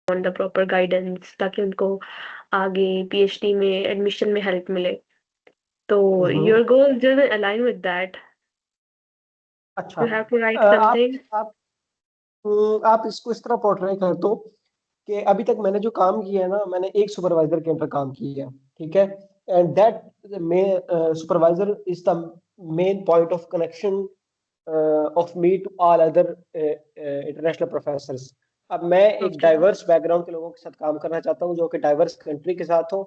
On the proper guidance, ताकि उनको आगे पीएचडी में एडमिशन में हेल्प मिले। तो hmm. Your goal doesn't align with that, अच्छा। यू हैव टू राइट आप समथिंग। आप इसको इस तरह पोर्ट्रे कर दो कि अभी तक मैंने जो काम किया है ना, मैंने एक सुपरवाइजर के अंदर काम किया है, ठीक है। And that supervisor is the main point of connection of me to all other international professors. अब मैं एक ओके, डाइवर्स बैकग्राउंड के लोगों के साथ काम करना चाहता हूँ, जो कि डाइवर्स कंट्री के साथ हो।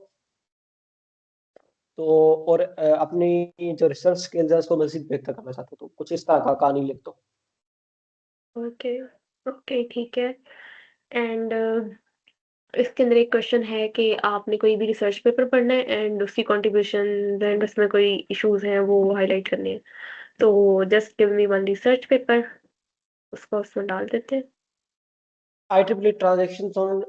तो और अपनी जो रिसर्च स्किल्स है उसको मजीद बेहतर करना चाहता हूँ, तो कुछ इस तरह का कहानी लिख दो। ओके, ओके, ठीक है। एंड इसके अंदर एक क्वेश्चन है कि आपने कोई भी रिसर्च पेपर पढ़ना है एंड उसकी कंट्रीब्यूशन एंड उसमें कोई इश्यूज हैं वो हाईलाइट करने हैं। तो just give me one research paper, उसको उसमें डाल देते हैं। IEEE transactions on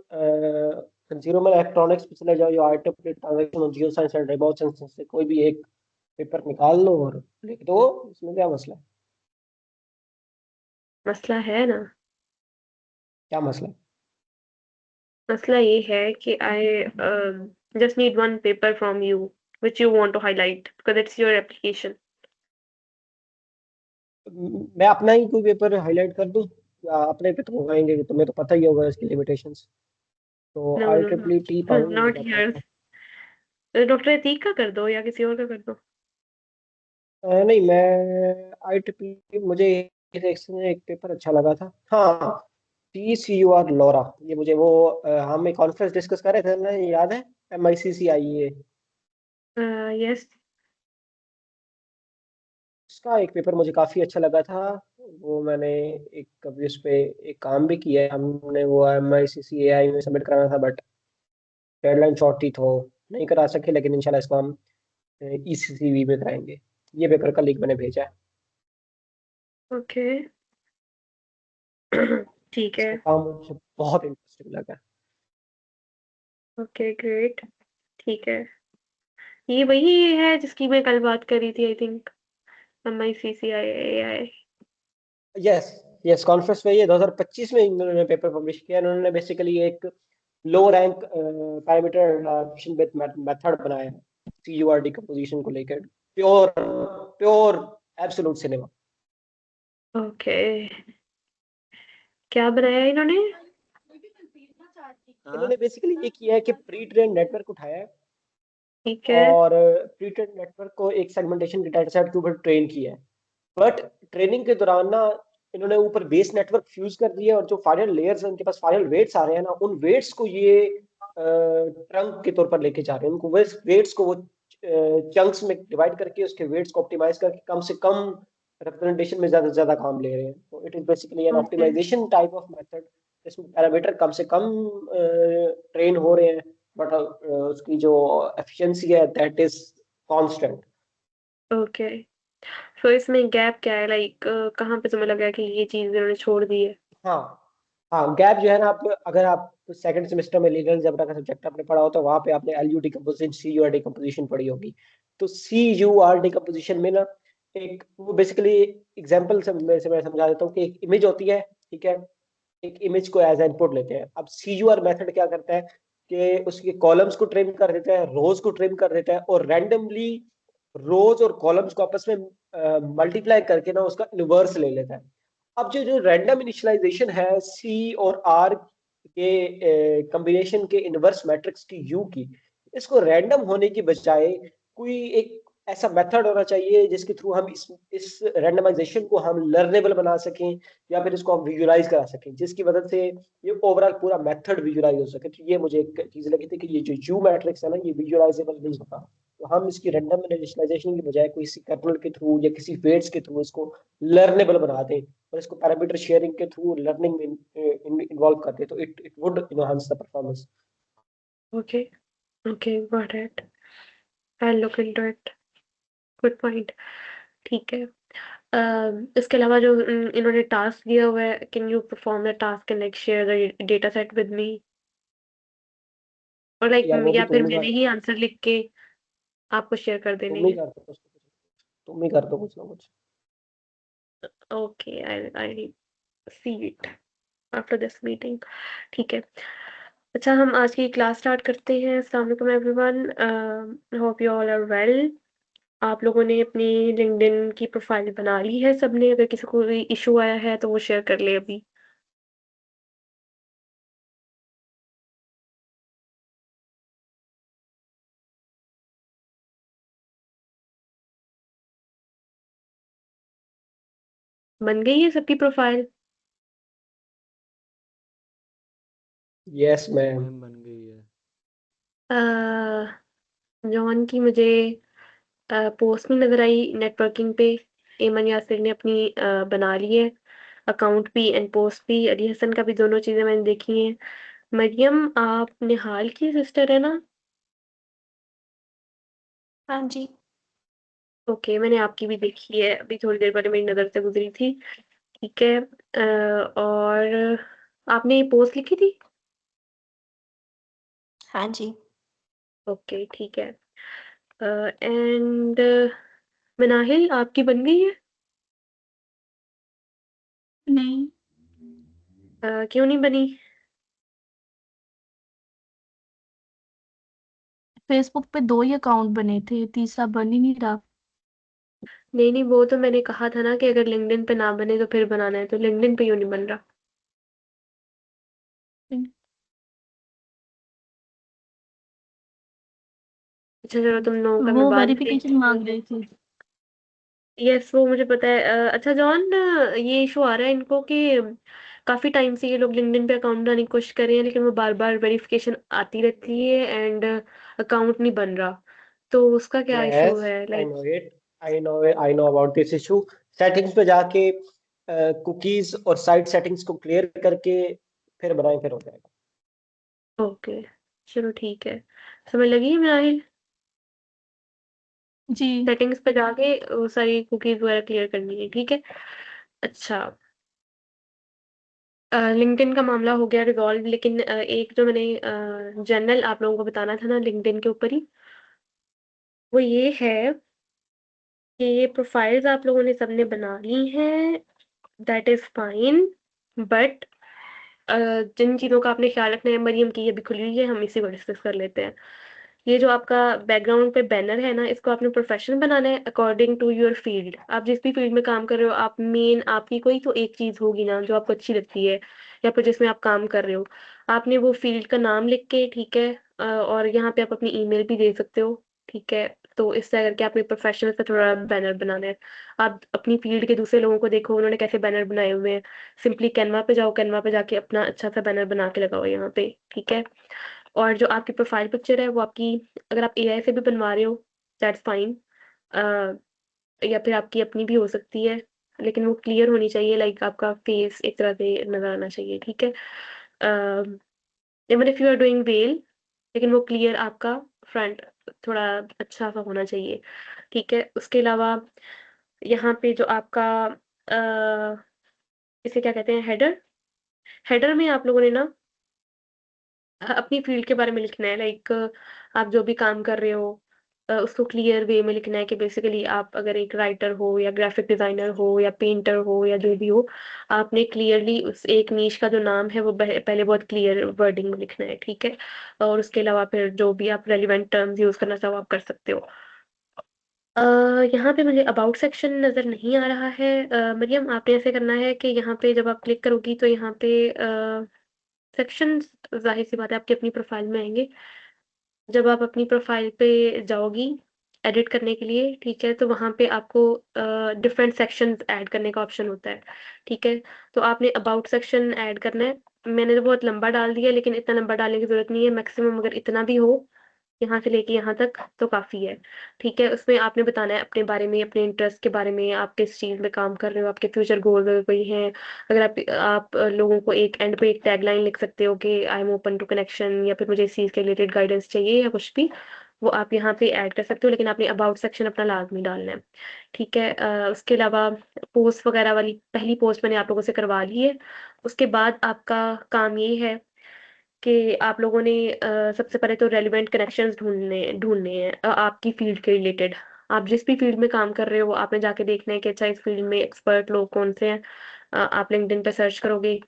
consumer electronics पे चले जाओ, या IEEE transaction on geo science and remote sensing से कोई भी एक पेपर निकाल लो और लिख दो। इसमें क्या मसला है? मसला है ना? क्या मसला है? मसला ये है कि I just need one paper from you which you want to highlight because it's your application. मैं अपना ही कोई पेपर हाईलाइट कर दूं, या अपने पे तो होंगे, तुम्हें तो पता ही होगा इसकी लिमिटेशंस। तो No, no, no, IEEE पाऊंगी not बताता yours. हूँ। डॉक्टर अतीक का कर दो या किसी और का कर दो। नहीं, मैं IEEE मुझे एक पेपर अच्छा लगा था। हाँ, TCUR लोरा, ये मुझे वो हम एक कॉन्फ्रेंस डिस्कस कर रहे थे ना, ये याद है? MICCIE, yes. उसका एक पेपर मुझे काफी अच्छा लगा था। वो मैंने एक कभी उस पे एक काम भी किया है हमने, वो MICCAI में सबमिट कराना था, बट डेडलाइन शॉर्ट थी तो नहीं करा सके। लेकिन इंशाल्लाह इसको हम ECCV में कराएंगे। ये पेपर का लिंक मैंने भेजा है। ओके। ठीक है। इसका काम मुझे बहुत इंटरेस्टिंग लगा। Okay, great. ठीक है। ये वही है जिसकी मैं कल बात कर रही थी, I think. MICCIAI। Yes, yes, conference में ये 2025 में इन्होंने पेपर पब्लिश किया। इन्होंने बेसिकली एक लो रैंक पैरामीटर विद मेथड बनाया है CUR डिकम्पोजिशन को लेकर। Pure pure absolute cinema. Okay, क्या बनाया इन्होंने? इन्होंने बेसिकली ये किया है कि प्री ट्रेन नेटवर्क उठाया है, ठीक है। और प्री ट्रेन नेटवर्क को एक सेगमेंटेशन के डाटा सेट के ऊपर ट्रेन किया है। बट ट्रेनिंग के दौरान ना, इन्होंने ऊपर बेस नेटवर्क फ्यूज कर दिया, और जो फाइनल लेयर्स हैं उनके पास फाइनल वेट्स आ रहे हैं ना, उन वेट्स को ये ट्रंक के तौर पर लेके जा रहे हैं। उनको वेट्स को वो चंक्स में डिवाइड करके उसके वेट्स को ऑप्टिमाइज करके कम से कम रिप्रेजेंटेशन में ज्यादा से ज्यादा काम ले रहे हैं। तो it is basically an okay, optimization type of method, इसमें पैरामीटर कम से कम ट्रेन हो रहे हैं, बट उसकी जो एफिशिएंसी है दैट इज कांस्टेंट। ओके। तो इसमें गैप क्या है, लाइक कहाँ पे तुम्हें लगा कि ये चीज इन्होंने छोड़ दी है? हाँ, हाँ, गैप जो है ना, आप अगर आप सेकंड सेमेस्टर में लीगल जबरा का सब्जेक्ट आपने पढ़ा हो, तो वहां पे आपने LU डिकम्पोजिशन CUR डिकम्पोजिशन पढ़ी होगी। तो CUR डिकम्पोजिशन में ना, एक वो बेसिकली एग्जांपल से मैं समझा देता हूँ कि एक इमेज होती है, ठीक है। एक इमेज को एज इनपुट लेते हैं। अब CUR मेथड क्या करता है कि उसके कॉलम्स को ट्रिम कर देता है, रोज को ट्रिम कर देता है, और रैंडमली रोज और कॉलम्स को आपस में मल्टीप्लाई करके ना उसका इनवर्स ले लेता है। अब जो जो रैंडम इनिशियलाइजेशन है C और R के कॉम्बिनेशन के इनवर्स मैट्रिक्स की U की, इसको रैंडम होने की बजाय कोई एक ऐसा मेथड होना चाहिए जिसके थ्रू हम इस रैंडमाइजेशन को हम लर्नेबल बना सकें, या फिर इसको हम विजुअलाइज करा सकें, जिसकी मदद से ये ओवरऑल पूरा मेथड विजुअलाइज हो सके। तो ये मुझे एक चीज लगी थी कि ये जो यू मैट्रिक्स है ना, ये विजुअलाइजेबल नहीं होता। तो हम इसकी रैंडम इनिशियलाइजेशन की बजाय किसी कर्नल के थ्रू या किसी वेट्स के थ्रू इसको लर्नेबल बना दें, और इसको पैरामीटर शेयरिंग के थ्रू लर्निंग में इन्वॉल्व कर दें, तो it would enhance the performance. Okay, okay, got it. I look into it. Good point. ठीक है। इसके अलावा जो इन्होंने टास्क दिया हुआ है, can you perform the task and like share the data set with me, और लाइक यार वो भी या फिर तुम ही मैंने कर ही आंसर लिख के आपको शेयर कर देने तुम ही हैं? कर दो कुछ ना कुछ। तुम ही कर दो कुछ ना कुछ। Okay, I see it after this meeting. ठीक है। अच्छा, हम आज की क्लास स्टार्ट करते हैं। अस्सलाम वालेकुम everyone, hope you all are well. आप लोगों ने अपनी लिंक्डइन की प्रोफाइल बना ली है सबने? अगर किसी को कोई इशू आया है तो वो शेयर कर ले अभी। बन गई है सबकी प्रोफाइल? Yes ma'am. मैम बन गई है। जॉन की मुझे पोस्ट नहीं नजर आई नेटवर्किंग पे। एमन यासिर ने अपनी बना ली है अकाउंट भी एंड पोस्ट भी। अली हसन का भी दोनों चीजें मैंने देखी हैं। मरियम, आप निहाल की सिस्टर है ना? हाँ जी। ओके, मैंने आपकी भी देखी है, अभी थोड़ी देर पहले मेरी नज़र से गुजरी थी। ठीक है। और आपने ये पोस्ट लिखी थी? हाँ जी। ओके, ठीक है। एंड मनाहिल, आपकी बन गई है? नहीं। क्यों नहीं बनी? फेसबुक पे 2 ही अकाउंट बने थे, तीसरा बन ही नहीं रहा। नहीं नहीं, वो तो मैंने कहा था ना कि अगर लिंक्डइन पे ना बने तो फिर बनाना है, तो लिंक्डइन पे क्यों नहीं बन रहा? अच्छा चलो, तुम लोगों का मैं वो बाद में वेरिफिकेशन देखती हूँ। मांग रहे थे। यस, वो मुझे पता है। अच्छा जॉन, ये इशू आ रहा है इनको कि काफी टाइम से ये लोग लिंक्डइन पे अकाउंट बनाने की कोशिश कर रहे हैं, लेकिन वो बार बार वेरिफिकेशन आती रहती है एंड अकाउंट नहीं बन रहा। तो उसका क्या इशू यस, है I like? Know it. I know about this issue. Settings पे जाके कुकीज और साइट सेटिंग्स को क्लियर करके फिर बनाएं, फिर हो जाएगा। ओके, चलो ठीक है। समझ लगी है मेरा? जी। सेटिंग्स पे जाके वो सारी कुकीज वगैरह क्लियर करनी है, ठीक है। अच्छा, लिंक्डइन का मामला हो गया रिजॉल्व, लेकिन एक जो मैंने जनरल आप लोगों को बताना था ना लिंक्डइन के ऊपर ही, वो ये है कि ये प्रोफाइल्स आप लोगों ने सबने बना ली हैं। That is fine. बट जिन चीज़ों का आपने ख्याल रखना है, मरियम की ये भी खुली हुई है, हम इसी को डिस्कस कर लेते हैं। ये जो आपका बैकग्राउंड पे बैनर है ना, इसको आपने प्रोफेशनल बनाना है अकॉर्डिंग टू योर फील्ड। आप जिस भी फील्ड में काम कर रहे हो, आप मेन आपकी कोई तो एक चीज़ होगी ना जो आपको अच्छी लगती है, या फिर जिसमें आप काम कर रहे हो। आपने वो फील्ड का नाम लिख के, ठीक है, और यहाँ पे आप अपनी ईमेल भी दे सकते हो। ठीक है। तो इस तरह करके आपने प्रोफेशनल से थोड़ा बैनर बनाना है। आप अपनी फील्ड के दूसरे लोगों को देखो उन्होंने कैसे बैनर बनाए हुए हैं। सिंपली कैनवा पे जाओ, कैनवा पे जाके अपना अच्छा सा बैनर बना के लगाओ यहाँ पे। ठीक है। और जो आपकी प्रोफाइल पिक्चर है वो आपकी, अगर आप एआई से भी बनवा रहे हो, दैट्स फाइन। या फिर आपकी अपनी भी हो सकती है, लेकिन वो क्लियर होनी चाहिए, लाइक आपका फेस एक तरह से नजर आना चाहिए, ठीक है। Even if you are doing well, लेकिन वो क्लियर आपका फ्रंट थोड़ा अच्छा सा होना चाहिए। ठीक है। उसके अलावा यहाँ पे जो आपका इसे क्या कहते हैं, हेडर। हेडर में आप लोगों ने ना अपनी फील्ड के बारे में लिखना है, लाइक आप जो भी काम कर रहे हो उसको क्लियर वे में लिखना है कि बेसिकली आप अगर एक राइटर हो या ग्राफिक डिजाइनर हो या पेंटर हो या जो भी हो, आपने क्लियरली उस एक नीश का जो नाम है वो पहले बहुत क्लियर वर्डिंग में लिखना है, ठीक है। और उसके अलावा फिर जो भी आप रेलिवेंट टर्म्स यूज करना चाहो आप कर सकते हो। अ, यहाँ पे मुझे अबाउट सेक्शन नज़र नहीं आ रहा है। मरियम, आपने ऐसे करना है कि यहाँ पे जब आप क्लिक करोगी तो यहाँ पे सेक्शन, जाहिर सी बात है आपकी अपनी प्रोफाइल में आएंगे। जब आप अपनी प्रोफाइल पे जाओगी एडिट करने के लिए, ठीक है, तो वहाँ पे आपको डिफरेंट सेक्शंस ऐड करने का ऑप्शन होता है। ठीक है। तो आपने अबाउट सेक्शन ऐड करना है। मैंने तो बहुत लंबा डाल दिया, लेकिन इतना लंबा डालने की जरूरत नहीं है। मैक्सिमम अगर इतना भी हो यहाँ से लेके यहाँ तक तो काफ़ी है। ठीक है। उसमें आपने बताना है अपने बारे में, अपने इंटरेस्ट के बारे में, आप किस चीज़ में काम कर रहे हो, आपके फ्यूचर गोल्स अगर कोई हैं। अगर आप लोगों को एक एंड पे एक टैगलाइन लिख सकते हो कि I am open to connection, या फिर मुझे इस चीज़ के रिलेटेड गाइडेंस चाहिए या कुछ भी, वो आप यहाँ पे ऐड कर सकते हो, लेकिन आपने अबाउट सेक्शन अपना लाजमी डालना है। ठीक है। उसके अलावा पोस्ट वगैरह वाली पहली पोस्ट मैंने आप लोगों से करवा ली है। उसके बाद आपका काम ये है कि आप लोगों ने सबसे पहले तो रेलिवेंट कनेक्शंस ढूँढने ढूँढने हैं आपकी फ़ील्ड के रिलेटेड। आप जिस भी फ़ील्ड में काम कर रहे हो, आपने जाके देखना है कि अच्छा इस फ़ील्ड में एक्सपर्ट लोग कौन से हैं। आप लिंक्डइन पे सर्च करोगे,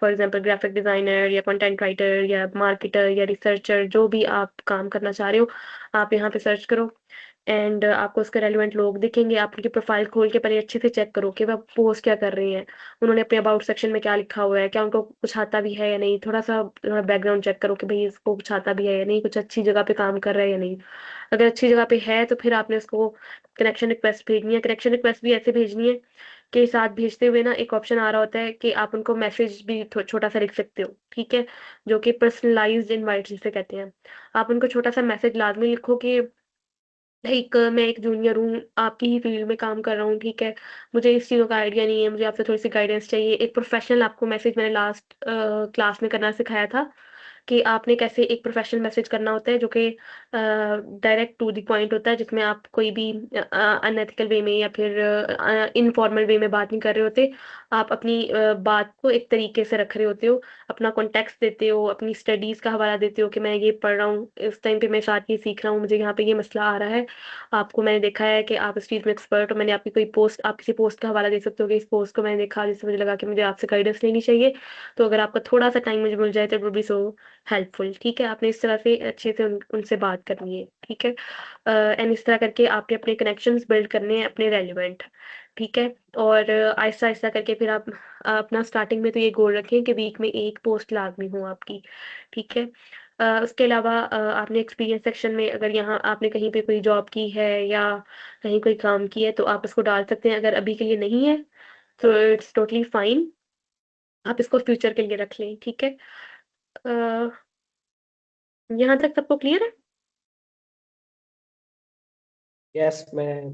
फॉर एग्जांपल ग्राफिक डिज़ाइनर या कंटेंट राइटर या मार्केटर या रिसर्चर, जो भी आप काम करना चाह रहे हो, आप यहाँ पे सर्च करो एंड आपको उसके रेलेवेंट लोग दिखेंगे। आप उनकी प्रोफाइल खोल के पहले अच्छे से चेक करो कि वह पोस्ट क्या कर रही हैं, उन्होंने अपने अबाउट सेक्शन में क्या लिखा हुआ है, क्या उनको कुछ आता भी है या नहीं। थोड़ा बैकग्राउंड चेक करो कि भई इसको कुछ आता भी है या नहीं, कुछ अच्छी जगह पे काम कर रहा है या नहीं। अगर अच्छी जगह पे है तो फिर आपने उसको कनेक्शन रिक्वेस्ट भेजनी है। कनेक्शन रिक्वेस्ट भी ऐसे भेजनी है कि साथ भेजते हुए ना एक ऑप्शन आ रहा होता है कि आप उनको मैसेज भी छोटा-सा लिख सकते हो, ठीक है? जो कि पर्सनलाइज़्ड इनवाइट जिसे कहते हैं। आप उनको छोटा-सा मैसेज लाज़मी लिखो कि लाइक मैं एक जूनियर हूँ, आपकी ही फ़ील्ड में काम कर रहा हूँ, ठीक है? मुझे इस चीज़ों का आइडिया नहीं है, मुझे आपसे थोड़ी-सी गाइडेंस चाहिए। एक प्रोफ़ेशनल आपको मैसेज मैंने लास्ट क्लास में करना सिखाया था कि आपने कैसे एक प्रोफ़ेशनल मैसेज करना होता है जो कि डायरेक्ट टू द पॉइंट होता है, जिसमें आप कोई भी अनएथिकल वे में या फिर इनफॉर्मल वे में बात नहीं कर रहे होते। आप अपनी बात को एक तरीके से रख रहे होते हो, अपना कॉन्टेक्स्ट देते हो, अपनी स्टडीज़ का हवाला देते हो कि मैं ये पढ़ रहा हूँ, इस टाइम पे मैं साथ ये सीख रहा हूँ, मुझे यहाँ पे ये मसला आ रहा है। आपको मैंने देखा है कि आप इस चीज़ में एक्सपर्ट हो, मैंने आपकी कोई पोस्ट आप किसी पोस्ट का हवाला दे सकते हो कि इस पोस्ट को मैंने देखा जिससे मुझे लगा कि मुझे आपसे गाइडेंस लेनी चाहिए। तो अगर आपका थोड़ा-सा टाइम मुझे मिल जाए तो it would be so helpful, ठीक है? आपने इस तरह से अच्छे से उनसे बात करनी है, ठीक है? एंड इस तरह करके आपने अपने कनेक्शंस बिल्ड करने हैं अपने रेलेवेंट, ठीक है? और आहिस्ता-आहिस्ता करके फिर आप अपना स्टार्टिंग में तो ये गोल रखें कि वीक में 1 पोस्ट लाज़मी हो आपकी, ठीक है? उसके अलावा आपने एक्सपीरियंस सेक्शन में अगर यहाँ आपने कहीं पे कोई जॉब की है या कहीं कोई काम किया है तो आप इसको डाल सकते हैं। अगर अभी के लिए नहीं है, तो इट्स टोटली फाइन, आप इसको फ्यूचर के लिए रख लें, ठीक है? अ, यहाँ तक सबको क्लियर है? Yes ma'am.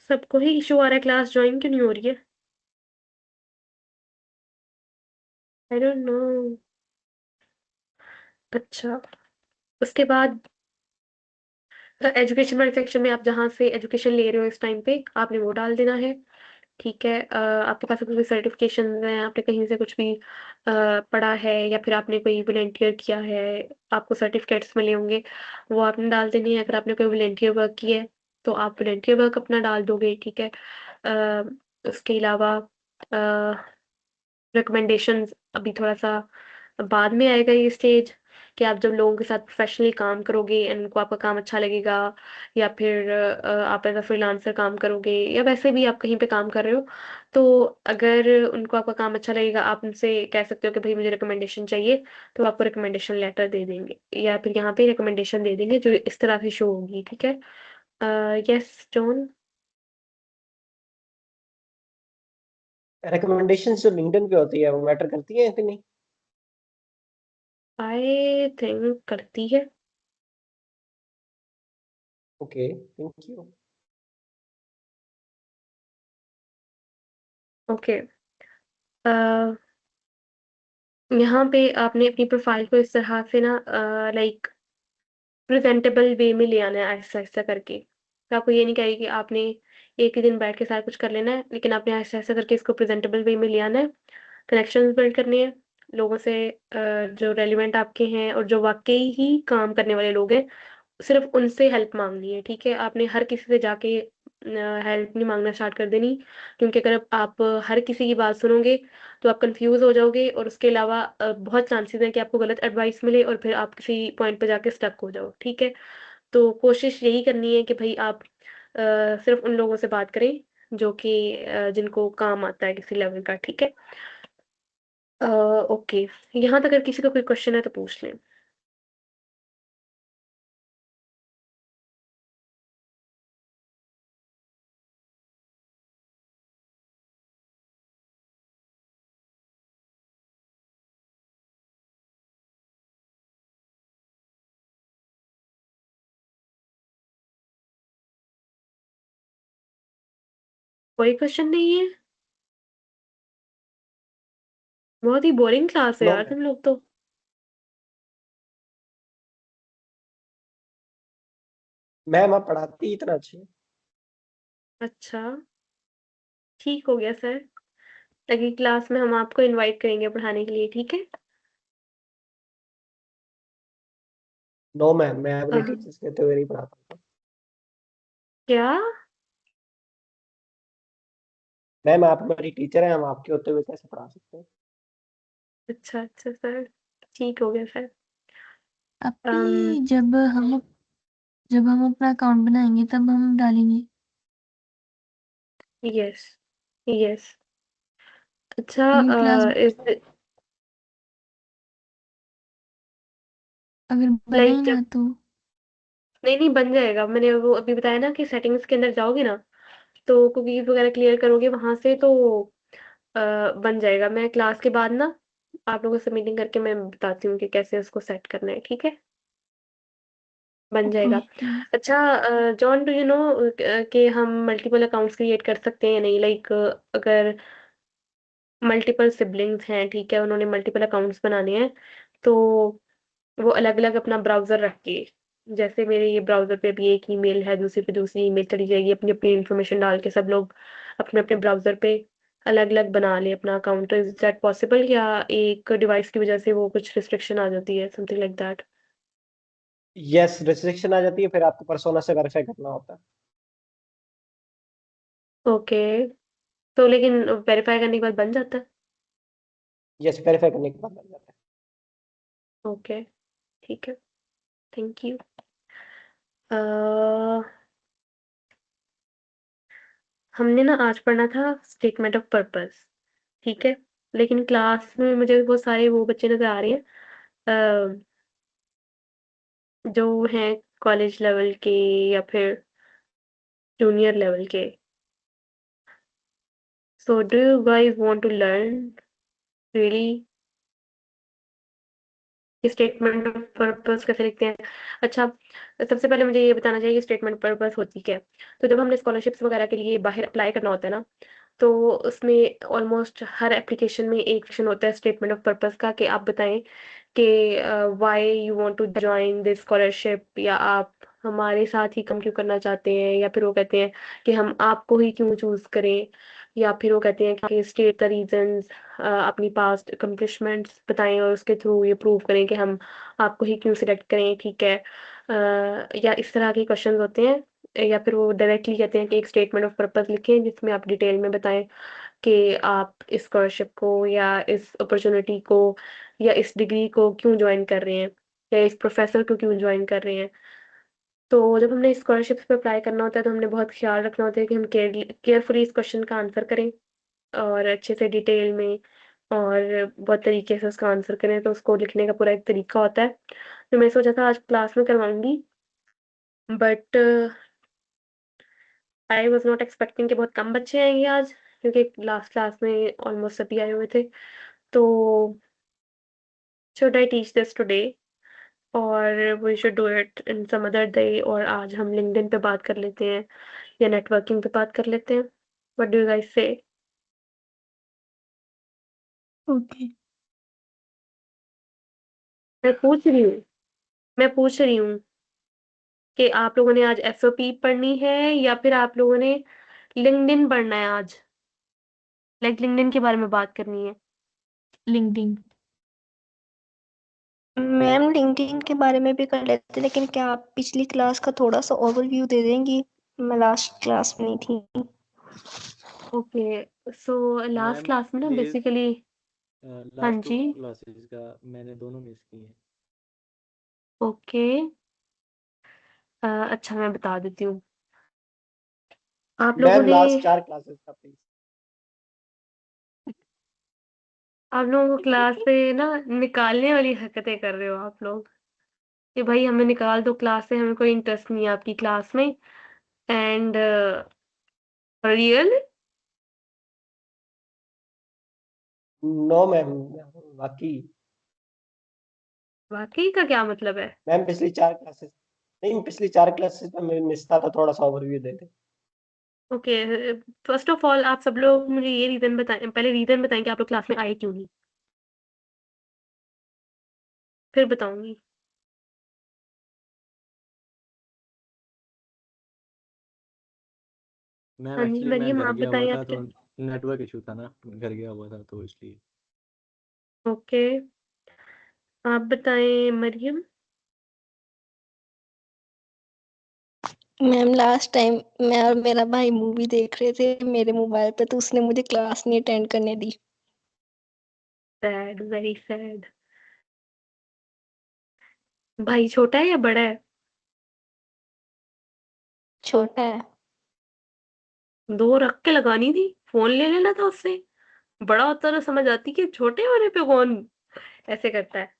सबको ही इश्यू आ रहा है, क्लास जॉइन क्यों नहीं हो रही है? I don't know. अच्छा, उसके बाद एजुकेशन वाले सेक्शन में आप जहाँ से एजुकेशन ले रहे हो इस टाइम पे, आपने वो डाल देना है, ठीक है? आपके पास अगर कोई सर्टिफ़िकेशंस हैं, आपने कहीं से कुछ भी पढ़ा है या फिर आपने कोई वॉलंटियर किया है, आपको सर्टिफ़िकेट्स मिले होंगे, वो आपने डाल देने हैं। अगर आपने कोई वॉलंटियर वर्क किया है, तो आप वॉलंटियर वर्क अपना डाल दोगे, ठीक है? उसके अलावा अ रिकमेंडेशंस अभी थोड़ा-सा बाद में आएगा ये स्टेज कि आप जब लोगों के साथ प्रोफ़ेशनली काम करोगे एंड उनको आपका काम अच्छा लगेगा या फिर आप एज़ अ फ्रीलांसर काम करोगे या वैसे भी आप कहीं पे काम कर रहे हो, तो अगर उनको आपका काम अच्छा लगेगा, आप उनसे कह सकते हो कि भई मुझे रिकमेंडेशन चाहिए, तो आपको रिकमेंडेशन लेटर दे देंगे या फिर यहाँ पे रिकमेंडेशन दे देंगे जो इस तरह से शो होगी, ठीक है? Yes John? रिकमेंडेशंस जो लिंक्डइन पे होती है वो मैटर करती है कि नहीं? आई थिंक करती है। Okay, thank you. ओके। अ यहाँ पे आपने अपनी प्रोफ़ाइल को इस तरह से ना लाइक प्रेज़ेंटेबल वे में ले आना है आहिस्ता-आहिस्ता करके। मैं आपको ये नहीं कह रही कि आपने एक ही दिन बैठ के सारा कुछ कर लेना है, लेकिन आपने आहिस्ता-आहिस्ता करके इसको प्रेज़ेंटेबल वे में ले आना है, कनेक्शंस बिल्ड करने हैं, लोगों से जो रेलेवेंट आपके हैं और जो वाक़ई ही काम करने वाले लोग हैं, सिर्फ़ उनसे हेल्प माँगनी है, ठीक है? आपने हर किसी से जाके हेल्प नहीं माँगना स्टार्ट कर देनी, क्योंकि अगर आप हर किसी की बात सुनोगे, तो आप कन्फ्यूज़ हो जाओगे और उसके अलावा बहुत चांसेज़ हैं कि आपको गलत एडवाइस मिले और फिर आप किसी पॉइंट पे जाके स्टक हो जाओ, ठीक है? तो कोशिश यही करनी है कि भई आप सिर्फ़ उन लोगों से बात करें, जो कि जिनको काम आता है किसी लेवल का, ठीक है? ओके, यहाँ तक अगर किसी का कोई क्वेश्चन है तो पूछ लें। कोई क्वेश्चन नहीं है? बहुत ही बोरिंग क्लास है नो यार मैम। तुम लोग तो। मैम आप पढ़ाती ही इतना अच्छी है। अच्छा, ठीक हो गया सर। अगली क्लास में हम आपको इनवाइट करेंगे पढ़ाने के लिए, ठीक है? नो मैम, मैं अपने हाँ, टीचर्स कहते हुए नहीं पढ़ाता। क्या? मैम आप हमारी टीचर हैं, हम आपके होते हुए कैसे पढ़ा सकते हैं? अच्छा अच्छा सर, ठीक हो गया सर। अपनी जब हम अपना अकाउंट बनाएंगे तब हम डालेंगे। Yes yes. अच्छा लेकिन क्लास इस अगर बना ही लाइक ना जब तो नहीं नहीं बन जाएगा। मैंने वो अभी बताया ना कि सेटिंग्स के अंदर जाओगे ना, तो कुकीज वगैरह क्लियर करोगे वहां से, तो बन जाएगा। मैं क्लास के बाद ना आप लोगों से मीटिंग करके मैं बताती हूँ कि कैसे उसको सेट करना है, ठीक है? बन ओके जाएगा। ठीक। अच्छा जॉन, डू यू नो कि हम मल्टीपल अकाउंट्स क्रिएट कर सकते हैं या नहीं? लाइक अगर मल्टीपल सिबलिंग्स हैं, ठीक है, उन्होंने मल्टीपल अकाउंट्स बनाने हैं, तो वो अलग-अलग अपना ब्राउज़र रख के, जैसे मेरे ये ब्राउज़र पे भी एक ईमेल है, दूसरे पे दूसरी ईमेल चली जाएगी, अपनी-अपनी इन्फॉर्मेशन डाल के सब लोग अपने-अपने ब्राउज़र पे अलग-अलग बना लें अपना अकाउंट। इज़ दैट पॉसिबल, या एक डिवाइस की वजह से वो कुछ रिस्ट्रिक्शन आ जाती है, something like that? Yes, restriction आ जाती है, फिर आपको पर्सोना से वेरीफाई करना होता है। ओके, तो लेकिन वेरीफ़ाई करने के बाद बन जाता है? यस, वेरीफाई करने के बाद बन जाता है। ओके, ठीक है, थैंक यू। अ, हमने ना आज पढ़ना था स्टेटमेंट ऑफ पर्पस, ठीक है? लेकिन क्लास में मुझे बहुत सारे वो बच्चे नज़र आ रहे हैं अ, जो हैं कॉलेज लेवल के या फिर जूनियर लेवल के। So do you guys want to learn really कि स्टेटमेंट ऑफ पर्पस कैसे लिखते हैं? अच्छा, सबसे पहले मुझे ये बताना चाहिए कि स्टेटमेंट पर्पस होती क्या है? तो जब हमने स्कॉलरशिप्स वगैरह के लिए बाहर अप्लाई करना होता है ना, तो उसमें ऑलमोस्ट हर एप्लीकेशन में एक सेक्शन होता है स्टेटमेंट ऑफ पर्पस का, कि आप बताएँ कि why you want to join this scholarship, या आप हमारे साथ ही काम क्यों करना चाहते हैं, या फिर वो कहते हैं कि हम आपको ही क्यों चूज़ करें, या फिर वो कहते हैं कि स्टेट द रीज़न्स, अपनी पास्ट अकम्प्लिशमेंट्स बताएँ और उसके थ्रू ये प्रूव करें कि हम आपको ही क्यों सिलेक्ट करें, ठीक है? या इस तरह के क्वेश्चंस होते हैं, या फिर वो डायरेक्टली कहते हैं कि एक स्टेटमेंट ऑफ पर्पस लिखें जिसमें आप डिटेल में बताएँ कि आप इस स्कॉलरशिप को या इस अपॉर्च्युनिटी को या इस डिग्री को क्यों जॉइन कर रहे हैं, या इस प्रोफ़ेसर को क्यों जॉइन कर रहे हैं। तो जब हमने स्कॉलरशिप्स पे अप्लाई करना होता है, तो हमने बहुत ख़्याल रखना होता है कि हम केयरफुली इस क्वेश्चन का आंसर करें और अच्छे से डिटेल में और बहुत तरीके से उसका आंसर करें, तो उसको लिखने का पूरा एक तरीका होता है। तो मैं सोचा था आज क्लास में करवाऊँगी, but I was not expecting कि बहुत कम बच्चे आएँगे आज, क्योंकि लास्ट क्लास में ऑलमोस्ट सभी आए हुए थे। तो should I teach this today और we should do it in some other day, और आज हम लिंक्डइन पे बात कर लेते हैं या नेटवर्किंग पे बात कर लेते हैं? व्हाट डू यू गाइस से? ओके। मैं पूछ रही हूँ मैं पूछ रही हूँ कि आप लोगों ने आज एसओपी पढ़नी है या फिर आप लोगों ने लिंक्डइन पढ़ना है आज? लाइक लिंक्डइन के बारे में बात करनी है। लिंक्डइन। मैम लिंक्डइन के बारे में भी कर लेते, लेकिन क्या आप पिछली क्लास का थोड़ा सा ओवरव्यू दे देंगी? मैं लास्ट क्लास में नहीं थी। Okay, so last ma'am class में ना प्लीज बेसिकली हाँ लास्ट 2 जी, क्लासेस का मैंने दोनों मिस किए हैं। ओके। अच्छा मैं बता देती हूँ। आप लोगों मैम ने लास्ट 4 क्लासेस का प्लीज। आप लोगों को क्लास से ना निकालने वाली हरकतें कर रहे हो आप लोग, कि भाई हमें निकाल दो क्लास से, हमें कोई इंटरेस्ट नहीं है आपकी क्लास में। एंड रियल नो मैम, बाकी वाकई का क्या मतलब है? मैम पिछली 4 क्लासेस, नहीं पिछली 4 क्लासेस में मैं मिस था, तो थोड़ा सा ओवरव्यू दे दें। ओके, फर्स्ट ऑफ ऑल आप सब लोग मुझे ये रीजन बताएं, पहले रीजन बताएं कि आप लोग क्लास में आए क्यों नहीं, फिर बताऊंगी। मैम हाँ जी एक्चुअली मैं मरियम, घर आप गया हुआ बताएं था, आपके। तो नेटवर्क इशू था ना, घर गया हुआ था तो इसलिए। ओके, आप बताएं मरियम। मैम लास्ट टाइम मैं और मेरा भाई मूवी देख रहे थे मेरे मोबाइल पे, तो उसने मुझे क्लास नहीं अटेंड करने दी। Sad, very sad. भाई छोटा है या बड़ा है? छोटा है। दो रख के लगानी थी, फोन ले लेना था उससे। बड़ा होता तो समझ आती कि छोटे होने पे कौन ऐसे करता है।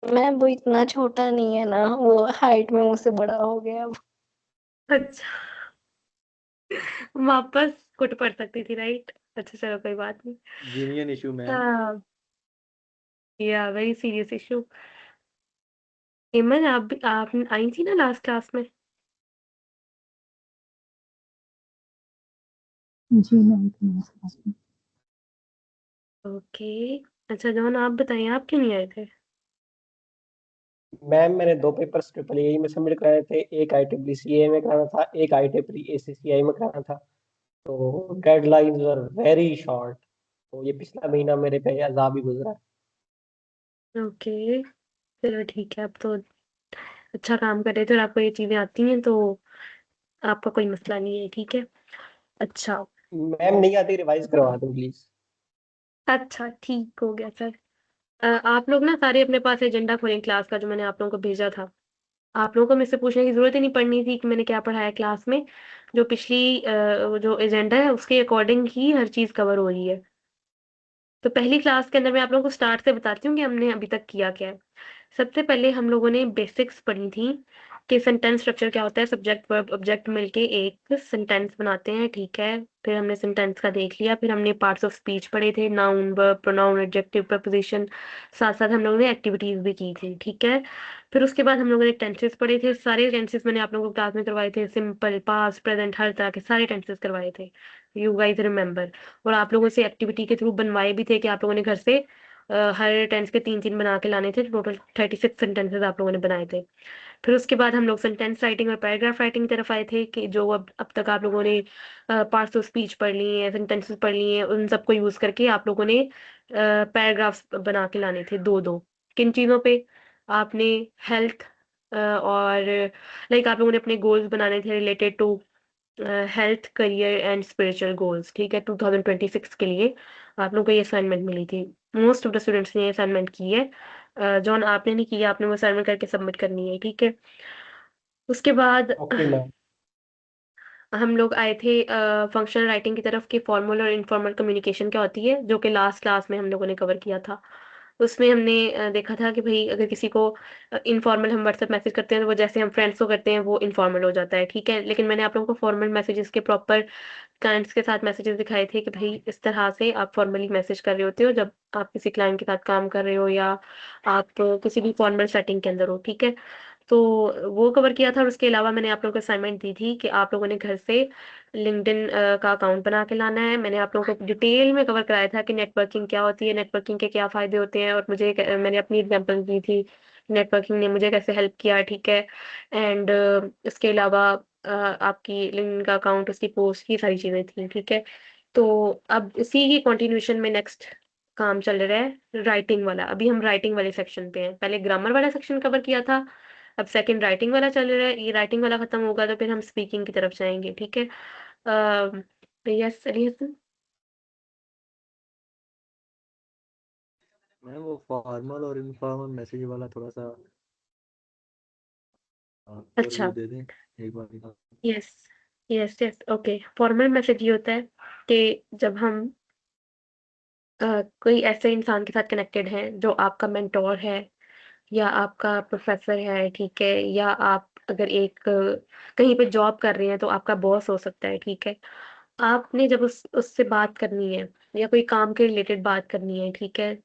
मैम वो इतना छोटा नहीं है ना, वो हाइट में मुझसे बड़ा हो गया अब। अच्छा, वापस कुट पड़ सकती थी, राइट? अच्छा चलो कोई बात नहीं। जीनियन इशू मैम। हाँ, या वेरी सीरियस इशू। हेमन, आप आई थी ना लास्ट क्लास में? जी मैम क्लास में। ओके। अच्छा जॉन, आप बताइए आप क्यों नहीं आए थे? मैम मैंने 2 पेपर्स ट्रिपल ई में सबमिट कराए थे, एक IEEE CA में कराना था, एक IEEE ACCI में कराना था। तो डेडलाइंस वर वेरी शॉर्ट, तो ये पिछला महीना मेरे पे अजाब ही गुजरा। ओके, चलो ठीक है। अब तो अच्छा काम कर रहे थे और आपको ये चीजें आती हैं, तो आपका कोई मसला नहीं है, ठीक है। अच्छा। मैम नहीं आती, रिवाइज करवा दो प्लीज। अच्छा ठीक हो गया सर। आप लोग ना सारे अपने पास एजेंडा खोलें क्लास का, जो मैंने आप लोगों को भेजा था। आप लोगों को मुझसे पूछने की जरूरत ही नहीं पड़नी थी कि मैंने क्या पढ़ाया क्लास में। जो पिछली वो जो एजेंडा है उसके अकॉर्डिंग ही हर चीज कवर हो रही है। तो पहली क्लास के अंदर मैं आप लोगों को स्टार्ट से बताती हूँ कि हमने अभी तक किया क्या है। सबसे पहले हम लोगों ने बेसिक्स पढ़ी थी कि सेंटेंस स्ट्रक्चर क्या होता है। सब्जेक्ट वर्ब ऑब्जेक्ट मिलके एक सेंटेंस बनाते हैं, ठीक है। फिर हमने सेंटेंस का देख लिया। फिर हमने पार्ट्स ऑफ स्पीच पढ़े थे, noun, verb, pronoun, adjective, preposition. साथ साथ हम लोगों ने एक्टिविटीज भी की थी, ठीक है। फिर उसके बाद हम लोगों ने टेंसेस पढ़े थे। सारे टेंसेस मैंने आप लोगों को क्लास में करवाए थे, सिंपल, पास्ट, प्रेजेंट, हर तरह के सारे टेंसेस करवाए थे। You guys remember. और आप लोगों से एक्टिविटी के थ्रू बनवाए भी थे कि आप लोगों ने घर से हर टेंस के 3-3 बना के लाने थे। टोटल 36 सेंटेंसेस आप लोगों ने बनाए थे। फिर उसके बाद हम लोग सेंटेंस राइटिंग और पैराग्राफ राइटिंग की तरफ आए थे कि जो अब तक आप लोगों ने पार्ट्स ऑफ स्पीच पढ़ ली है, सेंटेंसेस पढ़ लिए हैं, उन सबको यूज करके आप लोगों ने पैराग्राफ्स बना के लाने थे, दो दो। किन चीज़ों पे? आपने हेल्थ और लाइक आप लोगों ने अपने गोल्स बनाने थे related to health, career and spiritual goals, ठीक है। 2026 के लिए आप लोगों को ये असाइनमेंट मिली थी। मोस्ट ऑफ द स्टूडेंट्स ने ये असाइनमेंट की है। जॉन आपने नहीं किया, आपने वो असाइनमेंट करके सबमिट करनी है, ठीक है। उसके बाद ओके मैम। हम लोग आए थे फंक्शनल राइटिंग की तरफ कि फॉर्मल और इनफॉर्मल कम्युनिकेशन क्या होती है, जो कि लास्ट क्लास में हम लोगों ने कवर किया था। उसमें हमने देखा था कि भाई अगर किसी को इनफॉर्मल हम व्हाट्सएप मैसेज करते हैं तो वो जैसे हम फ्रेंड्स को करते हैं वो इनफॉर्मल हो जाता है, ठीक है। लेकिन मैंने आप लोगों को फॉर्मल मैसेजेस के प्रॉपर क्लाइंट्स के साथ मैसेजेस दिखाए थे कि भाई इस तरह से आप फॉर्मली मैसेज कर रहे होते हो जब आप किसी क्लाइंट के साथ काम कर रहे हो या आप किसी भी फॉर्मल सेटिंग के अंदर हो, ठीक है। तो वो कवर किया था। और उसके अलावा मैंने आप लोगों को असाइनमेंट दी थी कि आप लोगों ने घर से लिंक्डइन का अकाउंट बना के लाना है। मैंने आप लोगों को डिटेल में कवर कराया था कि नेटवर्किंग क्या होती है, नेटवर्किंग के क्या फायदे होते हैं, और मैंने अपनी एग्जांपल दी थी नेटवर्किंग ने मुझे कैसे हेल्प किया, ठीक है। एंड इसके अलावा आपकी लिंक्डइन का अकाउंट, उसकी पोस्ट, की सारी चीजें थी, ठीक है। तो अब इसी की कंटिन्यूएशन में नेक्स्ट काम चल रहा है राइटिंग वाला। अभी हम राइटिंग वाले सेक्शन पे हैं। पहले ग्रामर वाला सेक्शन कवर किया था, अब सेकंड राइटिंग वाला चल रहा है। ये राइटिंग वाला खत्म होगा तो फिर हम स्पीकिंग की तरफ जाएंगे, ठीक है। Yes yes. मैम वो फॉर्मल और इनफॉर्मल मैसेज वाला थोड़ा सा अच्छा। ओवरव्यू दे दें एक बार का। Yes yes yes, okay. Formal message ये होता है कि जब हम कोई ऐसे इंसान के साथ कनेक्टेड हैं जो आपका मेंटोर है या आपका प्रोफेसर है, ठीक है, या आप अगर एक कहीं पे जॉब कर रहे हैं तो आपका बॉस हो सकता है, ठीक है। आपने जब उससे बात करनी है या कोई काम के रिलेटेड बात करनी है, ठीक है,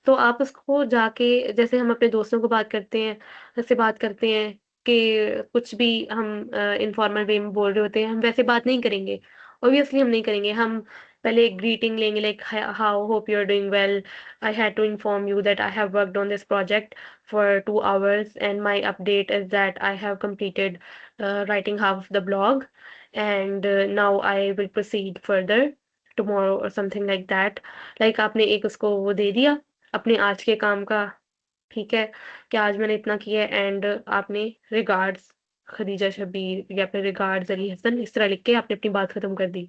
तो आप उसको जाके जैसे हम अपने दोस्तों को बात करते हैं, उससे बात करते हैं कि कुछ भी हम इनफॉर्मल वे में बोल रहे होते हैं, हम वैसे बात नहीं करेंगे। ऑब्वियसली हम नहीं करेंगे। हम पहले एक ग्रीटिंग लेंगे, like how, hope you are doing well, I had to inform you that I have worked on this project for 2 hours and my update is that I have completed writing half of the blog and now I will proceed further tomorrow or something like that. Like आपने एक उसको वो दे दिया अपने आज के काम का, ठीक है, कि आज मैंने इतना किया एंड आपने रिगार्ड्स खदीजा शबीर या फिर रिगार्ड्स अली हसन, इस तरह लिख के आपने अपनी बात खत्म कर दी।